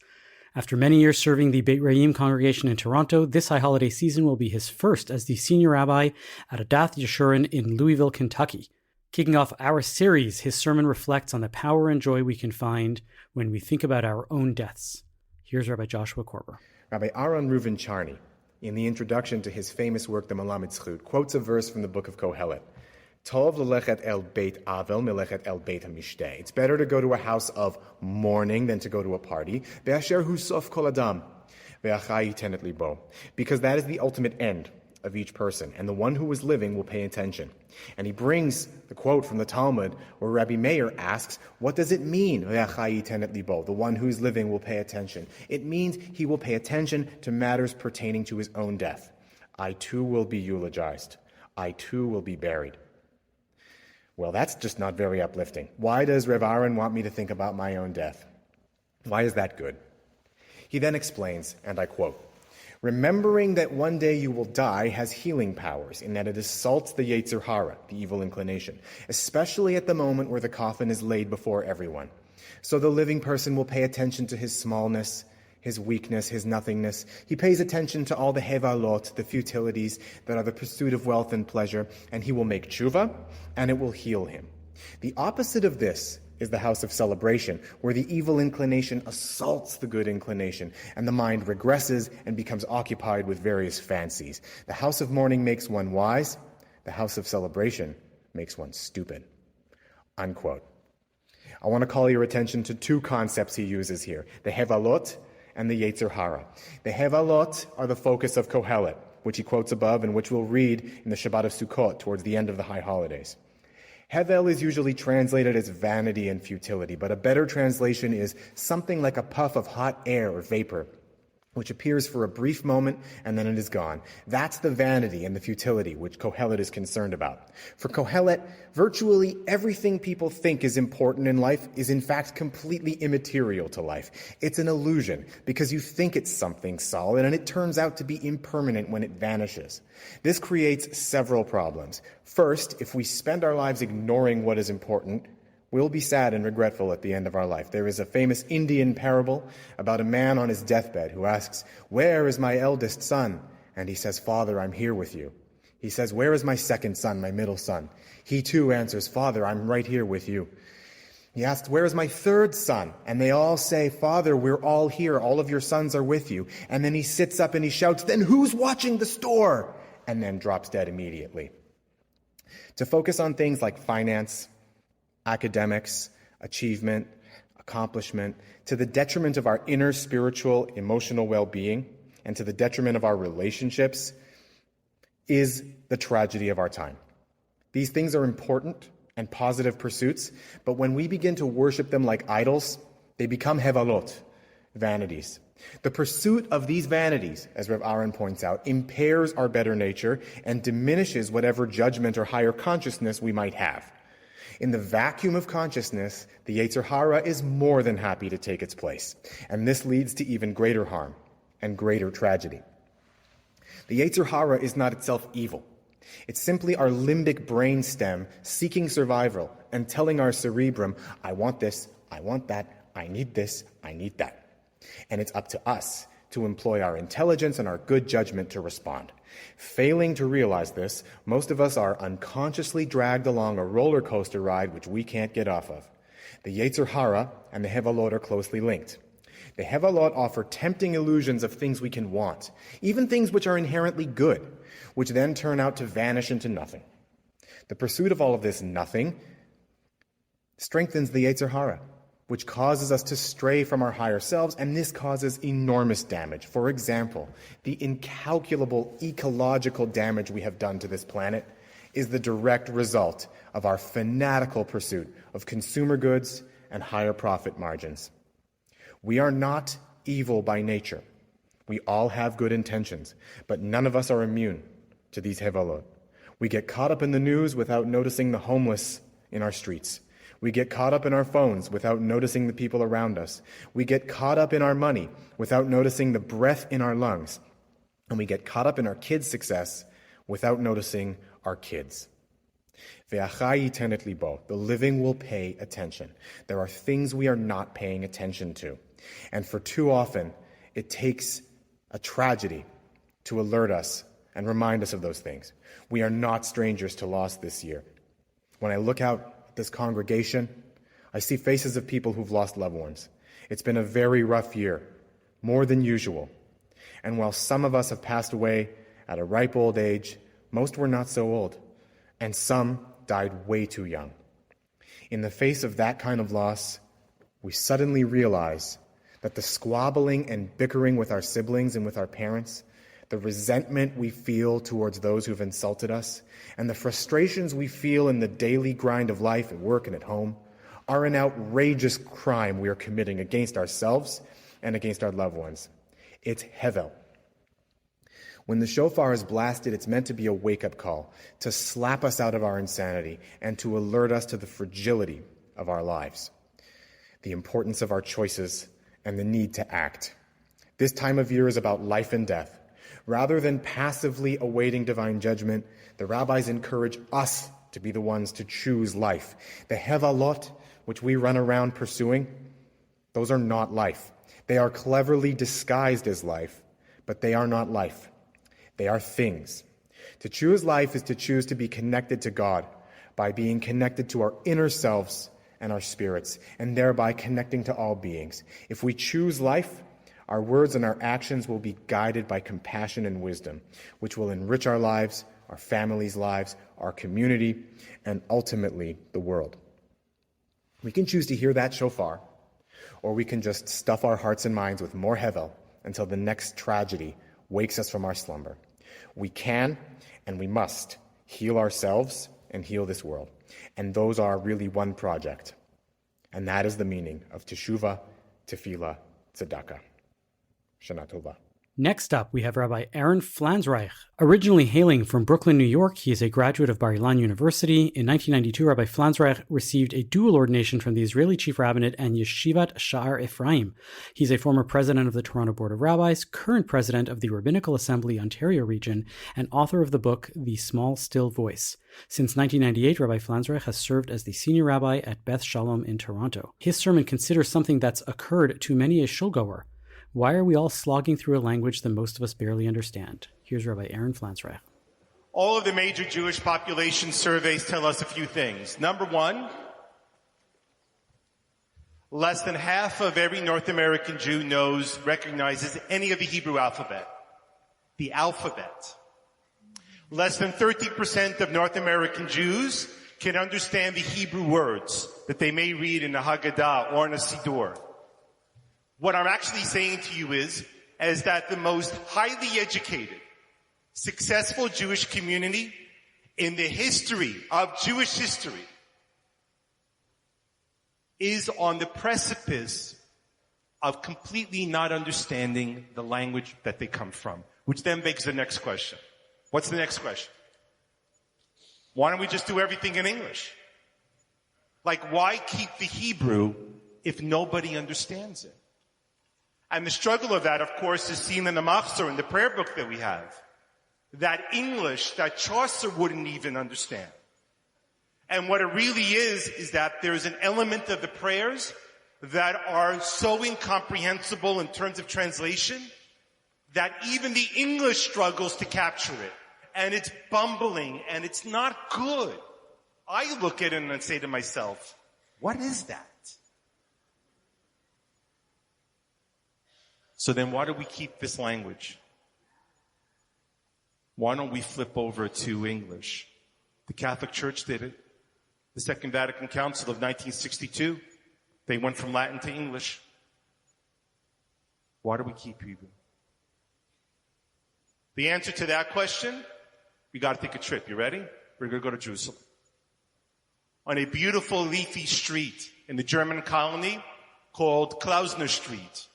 After many years serving the Beit Re'im congregation in Toronto, this high holiday season will be his first as the senior rabbi at Adath Yeshurun in Louisville, Kentucky. Kicking off our series, his sermon reflects on the power and joy we can find when we think about our own deaths. Here's Rabbi Joshua Korber. Rabbi Aaron Reuven Charney, in the introduction to his famous work, the Malamed Zchut, quotes a verse from the book of Kohelet. Tov lelechet el beit avel milechet el beit hamishteh. It's better to go to a house of mourning than to go to a party. Ve'asher hu sof kol adam, ve'achai tenet libo. Because that is the ultimate end of each person, and the one who is living will pay attention. And he brings the quote from the Talmud where Rabbi Meir asks, what does it mean, ve'achai tenet libo? The one who is living will pay attention. It means he will pay attention to matters pertaining to his own death. I too will be eulogized. I too will be buried. Well, that's just not very uplifting. Why does Rev Aaron want me to think about my own death? Why is that good? He then explains, and I quote, remembering that one day you will die has healing powers in that it assaults the Yetzer Hara, the evil inclination, especially at the moment where the coffin is laid before everyone. So the living person will pay attention to his smallness, his weakness, his nothingness. He pays attention to all the hevalot, the futilities that are the pursuit of wealth and pleasure, and he will make tshuva, and it will heal him. The opposite of this is the house of celebration, where the evil inclination assaults the good inclination, and the mind regresses and becomes occupied with various fancies. The house of mourning makes one wise, the house of celebration makes one stupid. Unquote. I want to call your attention to two concepts he uses here, the hevalot and the Yetzer Hara. The hevalot are the focus of Kohelet, which he quotes above and which we'll read in the Shabbat of Sukkot towards the end of the high holidays. Hevel is usually translated as vanity and futility, but a better translation is something like a puff of hot air or vapor, which appears for a brief moment and then it is gone. That's the vanity and the futility which Kohelet is concerned about. For Kohelet, virtually everything people think is important in life is in fact completely immaterial to life. It's an illusion because you think it's something solid and it turns out to be impermanent when it vanishes. This creates several problems. First, if we spend our lives ignoring what is important, we'll be sad and regretful at the end of our life. There is a famous Indian parable about a man on his deathbed who asks, "Where is my eldest son?" And he says, "Father, I'm here with you." He says, "Where is my second son, my middle son?" He too answers, "Father, I'm right here with you." He asks, "Where is my third son?" And they all say, "Father, we're all here. All of your sons are with you." And then he sits up and he shouts, "Then who's watching the store?" And then drops dead immediately. To focus on things like finance, academics, achievement, accomplishment, to the detriment of our inner spiritual, emotional well-being, and to the detriment of our relationships, is the tragedy of our time. These things are important and positive pursuits, but when we begin to worship them like idols, they become hevalot, vanities. The pursuit of these vanities, as Rev Aaron points out, impairs our better nature and diminishes whatever judgment or higher consciousness we might have. In the vacuum of consciousness, the Yetzer Hara is more than happy to take its place, and this leads to even greater harm and greater tragedy. The Yetzer Hara is not itself evil. It's simply our limbic brain stem seeking survival and telling our cerebrum, I want this, I want that, I need this, I need that. And it's up to us to employ our intelligence and our good judgment to respond. Failing to realize this, most of us are unconsciously dragged along a roller coaster ride which we can't get off of. The Yetzer Hara and the Hevalot are closely linked. The Hevalot offer tempting illusions of things we can want, even things which are inherently good, which then turn out to vanish into nothing. The pursuit of all of this nothing strengthens the Yetzer Hara, which causes us to stray from our higher selves, and this causes enormous damage. For example, the incalculable ecological damage we have done to this planet is the direct result of our fanatical pursuit of consumer goods and higher profit margins. We are not evil by nature. We all have good intentions, but none of us are immune to these hevalot. We get caught up in the news without noticing the homeless in our streets. We get caught up in our phones without noticing the people around us. We get caught up in our money without noticing the breath in our lungs. And we get caught up in our kids' success without noticing our kids. The living will pay attention. There are things we are not paying attention to. And for too often, it takes a tragedy to alert us and remind us of those things. We are not strangers to loss this year. When I look out at this congregation, I see faces of people who've lost loved ones. It's been a very rough year, more than usual. And while some of us have passed away at a ripe old age, most were not so old, and some died way too young. In the face of that kind of loss, we suddenly realize that the squabbling and bickering with our siblings and with our parents, the resentment we feel towards those who've insulted us, and the frustrations we feel in the daily grind of life at work and at home are an outrageous crime we are committing against ourselves and against our loved ones. It's hevel. When the shofar is blasted, it's meant to be a wake-up call, to slap us out of our insanity and to alert us to the fragility of our lives, the importance of our choices, and the need to act. This time of year is about life and death. Rather than passively awaiting divine judgment, the rabbis encourage us to be the ones to choose life. The hevalot, which we run around pursuing, those are not life. They are cleverly disguised as life, but they are not life. They are things. To choose life is to choose to be connected to God by being connected to our inner selves and our spirits, and thereby connecting to all beings. If we choose life, our words and our actions will be guided by compassion and wisdom, which will enrich our lives, our families' lives, our community, and ultimately the world. We can choose to hear that shofar, or we can just stuff our hearts and minds with more hevel until the next tragedy wakes us from our slumber. We can and we must heal ourselves and heal this world. And those are really one project. And that is the meaning of Teshuvah, Tefillah, Tzedakah. Shana Tova. Next up, we have Rabbi Aaron Flansreich. Originally hailing from Brooklyn, New York, he is a graduate of Bar Ilan University. In 1992, Rabbi Flansreich received a dual ordination from the Israeli Chief Rabbinate and Yeshivat Sha'ar Ephraim. He's a former president of the Toronto Board of Rabbis, current president of the Rabbinical Assembly Ontario region, and author of the book The Small Still Voice. Since 1998, Rabbi Flansreich has served as the senior rabbi at Beth Shalom in Toronto. His sermon considers something that's occurred to many a shulgoer. Why are we all slogging through a language that most of us barely understand? Here's Rabbi Aaron Flansreich. All of the major Jewish population surveys tell us a few things. Number one, less than half of every North American Jew recognizes any of the Hebrew alphabet. The alphabet. Less than 30% of North American Jews can understand the Hebrew words that they may read in a Haggadah or in a Siddur. What I'm actually saying to you is that the most highly educated, successful Jewish community in the history of Jewish history is on the precipice of completely not understanding the language that they come from, which then begs the next question. What's the next question? Why don't we just do everything in English? Like, why keep the Hebrew if nobody understands it? And the struggle of that, of course, is seen in the Machzor, in the prayer book that we have. that English that Chaucer wouldn't even understand. And what it really is that there's an element of the prayers that are so incomprehensible in terms of translation that even the English struggles to capture it. And it's bumbling and it's not good. I look at it and I say to myself, what is that? So then why do we keep this language? Why don't we flip over to English? The Catholic Church did it. The Second Vatican Council of 1962, they went from Latin to English. Why do we keep Hebrew? The answer to that question, we got to take a trip. You ready? We're going to go to Jerusalem. On a beautiful leafy street in the German colony called Klausner Street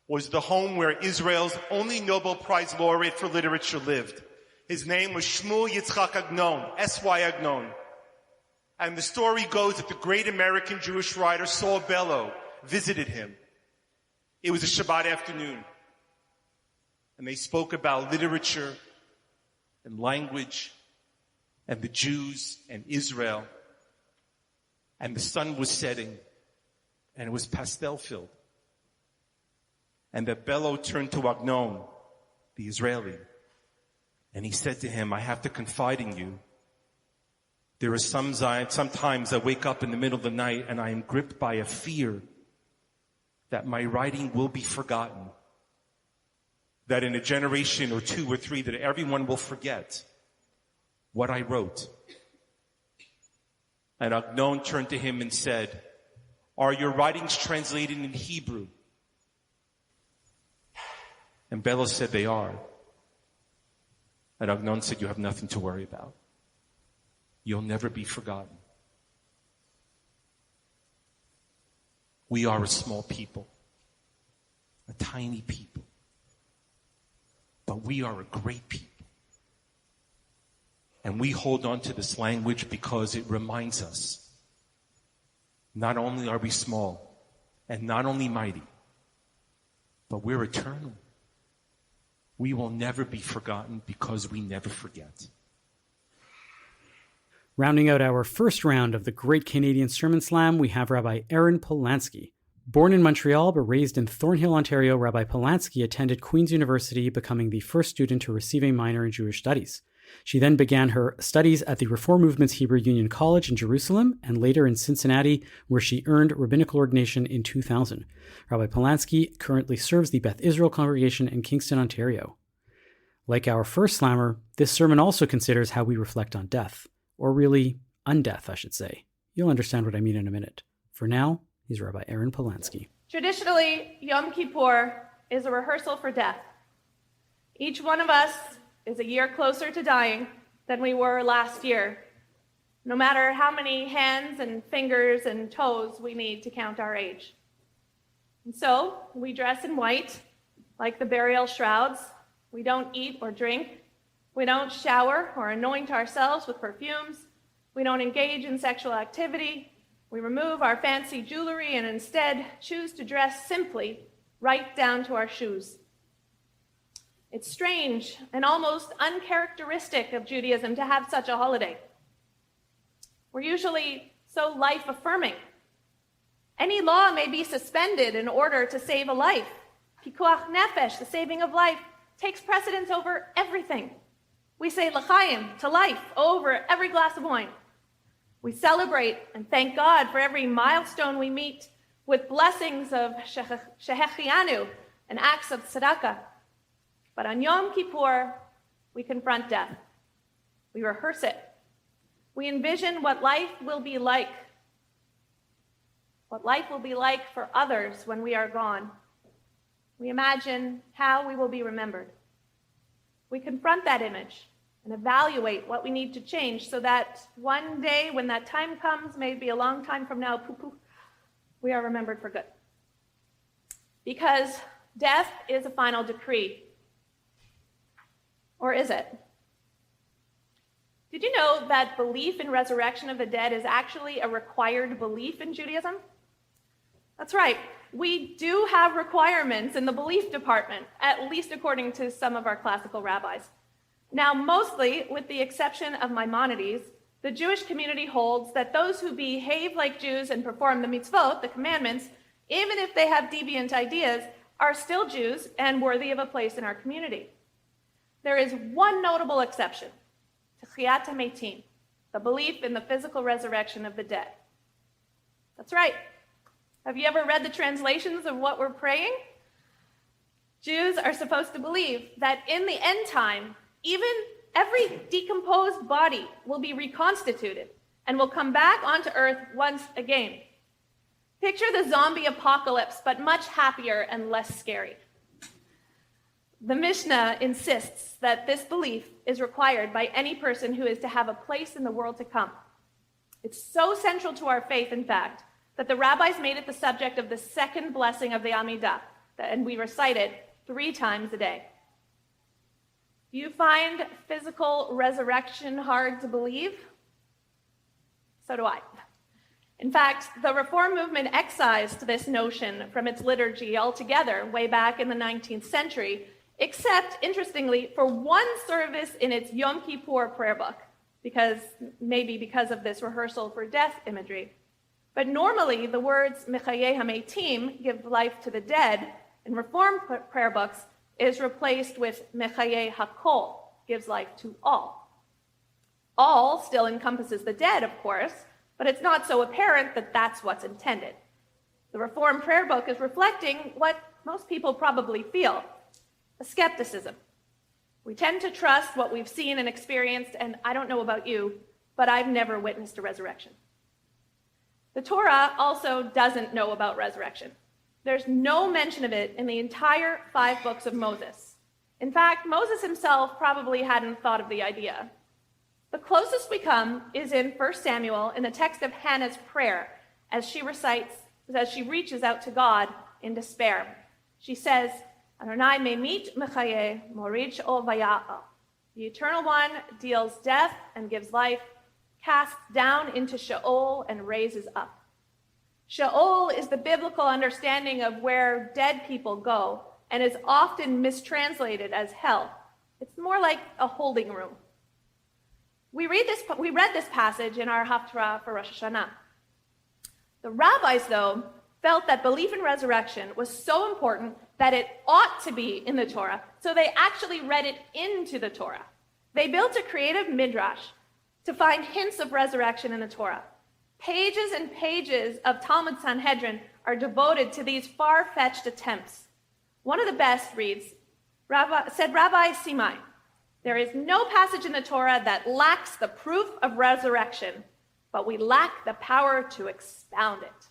was the home where Israel's only Nobel Prize laureate for literature lived. His name was Shmuel Yitzchak Agnon, S.Y. Agnon. And the story goes that the great American Jewish writer Saul Bellow visited him. It was a Shabbat afternoon. And they spoke about literature and language and the Jews and Israel. And the sun was setting and it was pastel-filled. And that Bellow turned to Agnon, the Israeli, and he said to him, I have to confide in you. There are sometimes I wake up in the middle of the night and I am gripped by a fear that my writing will be forgotten. That in a generation or two or three that everyone will forget what I wrote. And Agnon turned to him and said, are your writings translated in Hebrew? And Bellow said they are. And Agnon said, you have nothing to worry about. You'll never be forgotten. We are a small people, a tiny people, but we are a great people. And we hold on to this language because it reminds us, not only are we small and not only mighty, but we're eternal. We will never be forgotten because we never forget. Rounding out our first round of the Great Canadian Sermon Slam, we have Rabbi Aaron Polanski. Born in Montreal but raised in Thornhill, Ontario, Rabbi Polanski attended Queen's University, becoming the first student to receive a minor in Jewish studies. She then began her studies at the Reform Movement's Hebrew Union College in Jerusalem and later in Cincinnati, where she earned rabbinical ordination in 2000. Rabbi Polanski currently serves the Beth Israel congregation in Kingston, Ontario. Like our first slammer, this sermon also considers how we reflect on death. Or really, undeath, I should say. You'll understand what I mean in a minute. For now, here's Rabbi Aaron Polanski. Traditionally, Yom Kippur is a rehearsal for death. Each one of us is a year closer to dying than we were last year, no matter how many hands and fingers and toes we need to count our age. And so, we dress in white, like the burial shrouds. We don't eat or drink. We don't shower or anoint ourselves with perfumes. We don't engage in sexual activity. We remove our fancy jewelry and instead choose to dress simply, right down to our shoes. It's strange and almost uncharacteristic of Judaism to have such a holiday. We're usually so life-affirming. Any law may be suspended in order to save a life. Pikuach nefesh, the saving of life, takes precedence over everything. We say l'chaim, to life, over every glass of wine. We celebrate and thank God for every milestone we meet with blessings of shehechianu and acts of tzedakah. But on Yom Kippur, we confront death. We rehearse it. We envision what life will be like. What life will be like for others when we are gone. We imagine how we will be remembered. We confront that image and evaluate what we need to change so that one day when that time comes, maybe a long time from now, we are remembered for good. Because death is a final decree. Or is it? Did you know that belief in resurrection of the dead is actually a required belief in Judaism? That's right. We do have requirements in the belief department, at least according to some of our classical rabbis. Now, mostly, with the exception of Maimonides, the Jewish community holds that those who behave like Jews and perform the mitzvot, the commandments, even if they have deviant ideas, are still Jews and worthy of a place in our community. There is one notable exception, Teshuvah Fits, the belief in the physical resurrection of the dead. That's right. Have you ever read the translations of what we're praying? Jews are supposed to believe that in the end time, even every decomposed body will be reconstituted and will come back onto earth once again. Picture the zombie apocalypse, but much happier and less scary. The Mishnah insists that this belief is required by any person who is to have a place in the world to come. It's so central to our faith, in fact, that the rabbis made it the subject of the second blessing of the Amidah, and we recite it 3 times a day. Do you find physical resurrection hard to believe? So do I. In fact, the Reform movement excised this notion from its liturgy altogether way back in the 19th century, except, interestingly, for one service in its Yom Kippur prayer book, because of this rehearsal for death imagery. But normally, the words Mechayeh HaMeitim, give life to the dead, in Reform prayer books, is replaced with Mechayeh HaKol, gives life to all. All still encompasses the dead, of course, but it's not so apparent that that's what's intended. The Reform prayer book is reflecting what most people probably feel, a skepticism. We tend to trust what we've seen and experienced, and I don't know about you, but I've never witnessed a resurrection. The Torah also doesn't know about resurrection. There's no mention of it in the entire 5 books of Moses. In fact, Moses himself probably hadn't thought of the idea. The closest we come is in 1 Samuel in the text of Hannah's prayer as she reaches out to God in despair. She says, Adonai memit mechayeh morid she'ol vaya'al. The Eternal One deals death and gives life, casts down into Sheol and raises up. Sheol is the biblical understanding of where dead people go and is often mistranslated as hell. It's more like a holding room. We read this passage in our Haftarah for Rosh Hashanah. The rabbis, though, felt that belief in resurrection was so important that it ought to be in the Torah, so they actually read it into the Torah. They built a creative midrash to find hints of resurrection in the Torah. Pages and pages of Talmud Sanhedrin are devoted to these far-fetched attempts. One of the best reads, said Rabbi Simai, there is no passage in the Torah that lacks the proof of resurrection, but we lack the power to expound it.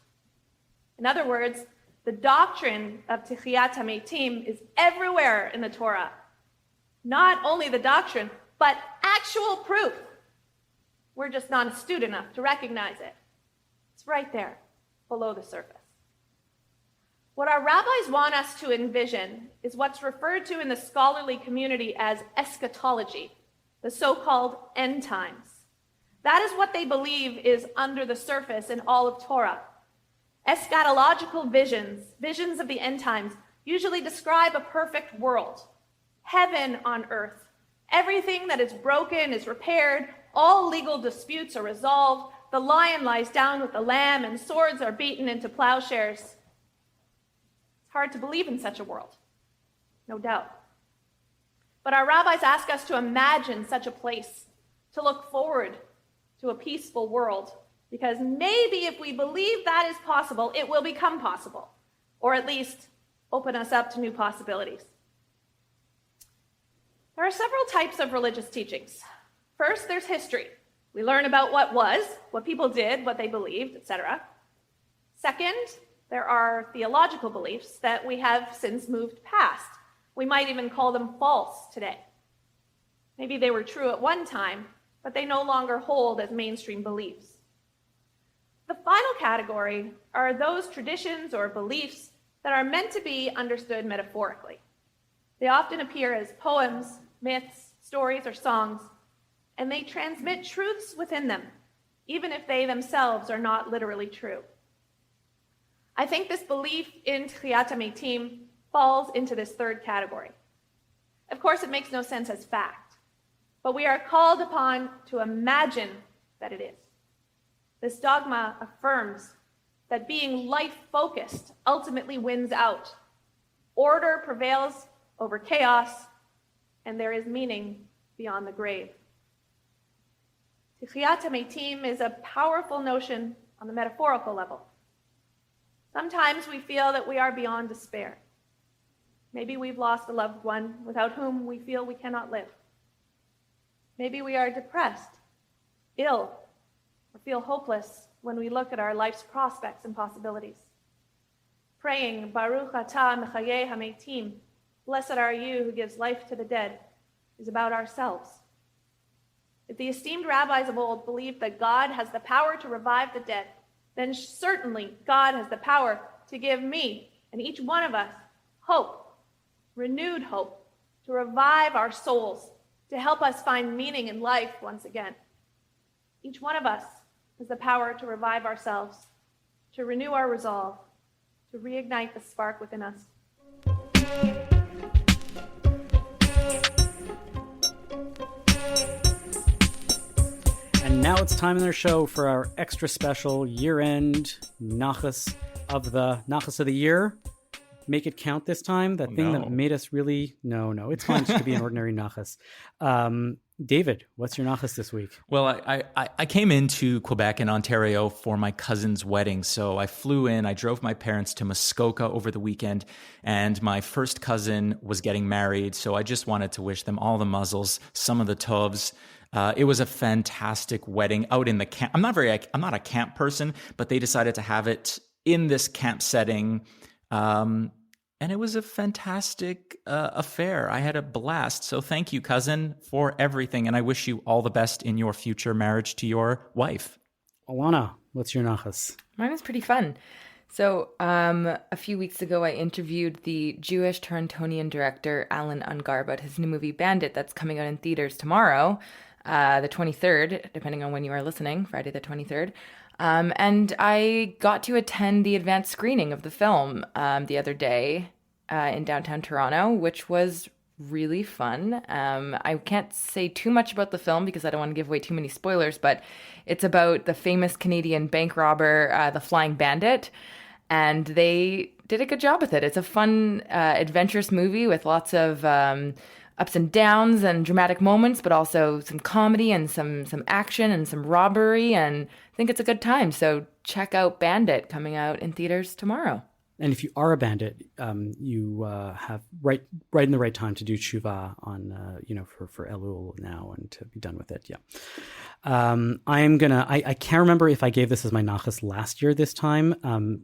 In other words, the doctrine of Teshuvah Fits is everywhere in the Torah. Not only the doctrine, but actual proof. We're just not astute enough to recognize it. It's right there, below the surface. What our rabbis want us to envision is what's referred to in the scholarly community as eschatology, the so-called end times. That is what they believe is under the surface in all of Torah. Eschatological visions of the end times, usually describe a perfect world, heaven on earth. Everything that is broken is repaired, all legal disputes are resolved, the lion lies down with the lamb, and swords are beaten into plowshares. It's hard to believe in such a world, no doubt. But our rabbis ask us to imagine such a place, to look forward to a peaceful world, because maybe if we believe that is possible, it will become possible, or at least open us up to new possibilities. There are several types of religious teachings. First, there's history. We learn about what was, what people did, what they believed, etc. Second, there are theological beliefs that we have since moved past. We might even call them false today. Maybe they were true at one time, but they no longer hold as mainstream beliefs. The final category are those traditions or beliefs that are meant to be understood metaphorically. They often appear as poems, myths, stories, or songs, and they transmit truths within them, even if they themselves are not literally true. I think this belief in Teshuvah Fits falls into this third category. Of course, it makes no sense as fact. but we are called upon to imagine that it is. This dogma affirms that being life-focused ultimately wins out. Order prevails over chaos, and there is meaning beyond the grave. Techiyat HaMeitim is a powerful notion on the metaphorical level. Sometimes we feel that we are beyond despair. Maybe we've lost a loved one without whom we feel we cannot live. Maybe we are depressed, ill, or feel hopeless when we look at our life's prospects and possibilities. Praying, Baruch Atah Mechayeh HaMeitim, blessed are you who gives life to the dead, is about ourselves. If the esteemed rabbis of old believed that God has the power to revive the dead, then certainly God has the power to give me and each one of us hope, renewed hope, to revive our souls, to help us find meaning in life once again. Each one of us has the power to revive ourselves, to renew our resolve, to reignite the spark within us. And now it's time in our show for our extra special year-end nachas of the year. Make it count this time. That thing that made us really... No, it's fine. It should be an ordinary nachas. David, what's your nachas this week? Well, I came into Quebec and Ontario for my cousin's wedding. So I flew in, I drove my parents to Muskoka over the weekend, and my first cousin was getting married. So I just wanted to wish them all the muzzles, some of the tovs. It was a fantastic wedding out in the camp. I'm not a camp person, but they decided to have it in this camp setting. And it was a fantastic affair. I had a blast. So thank you, cousin, for everything. And I wish you all the best in your future marriage to your wife. Alana, what's your nachas? Mine was pretty fun. So a few weeks ago, I interviewed the Jewish Torontonian director, Alan Ungar, about his new movie Bandit that's coming out in theaters tomorrow, the 23rd, depending on when you are listening, Friday the 23rd. And I got to attend the advanced screening of the film the other day in downtown Toronto, which was really fun. I can't say too much about the film because I don't want to give away too many spoilers, but it's about the famous Canadian bank robber, the Flying Bandit, and they did a good job with it. It's a fun, adventurous movie with lots of ups and downs and dramatic moments, but also some comedy and some action and some robbery, and I think it's a good time. So check out Bandit, coming out in theaters tomorrow. And if you are a bandit, you have right in the right time to do Teshuvah on, for Elul now and to be done with it. Yeah. I can't remember if I gave this as my nachas last year this time.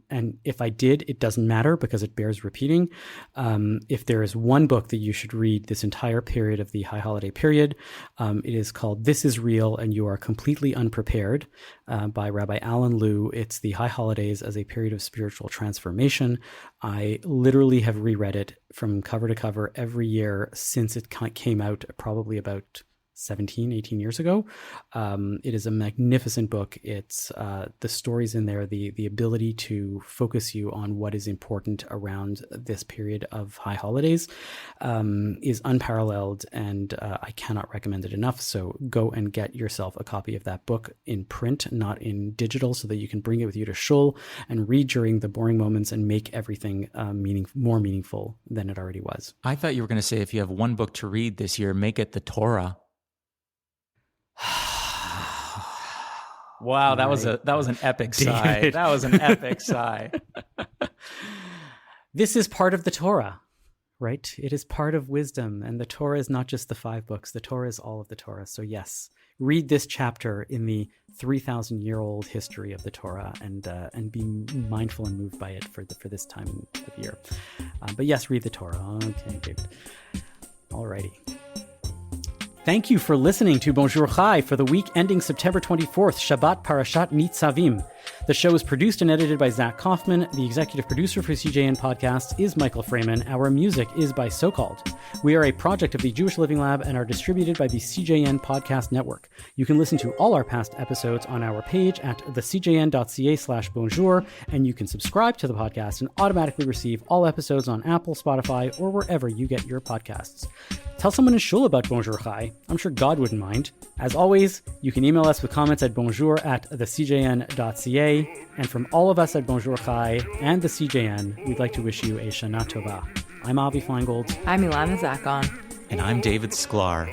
And if I did, it doesn't matter because it bears repeating. If there is one book that you should read this entire period of the high holiday period, it is called This Is Real and You Are Completely Unprepared by Rabbi Alan Liu. It's the high holidays as a period of spiritual transformation. I literally have reread it from cover to cover every year since it came out, probably about 17, 18 years ago. It is a magnificent book. It's the stories in there, the ability to focus you on what is important around this period of high holidays is unparalleled, and I cannot recommend it enough. So go and get yourself a copy of that book in print, not in digital, so that you can bring it with you to shul and read during the boring moments and make everything more meaningful than it already was. I thought you were going to say if you have one book to read this year, make it the Torah. Wow, that was an epic sigh. That was an epic sigh. This is part of the Torah, right? It is part of wisdom, and the Torah is not just the 5 books. The Torah is all of the Torah. So yes, read this chapter in the 3,000-year-old history of the Torah, and be mindful and moved by it for this time of year. But yes, read the Torah. Okay, David. Alrighty. Thank you for listening to Bonjour Chai for the week ending September 24th, Shabbat Parashat Nitzavim. The show is produced and edited by Zach Kaufman. The executive producer for CJN Podcasts is Michael Freeman. Our music is by So-Called. We are a project of the Jewish Living Lab and are distributed by the CJN Podcast Network. You can listen to all our past episodes on our page at thecjn.ca/bonjour, and you can subscribe to the podcast and automatically receive all episodes on Apple, Spotify, or wherever you get your podcasts. Tell someone in shul about Bonjour Chai. I'm sure God wouldn't mind. As always, you can email us with comments at bonjour@thecjn.ca. And from all of us at Bonjour Chai and the CJN, we'd like to wish you a Shana Tova. I'm Avi Feingold. I'm Ilana Zakon. And I'm David Sklar.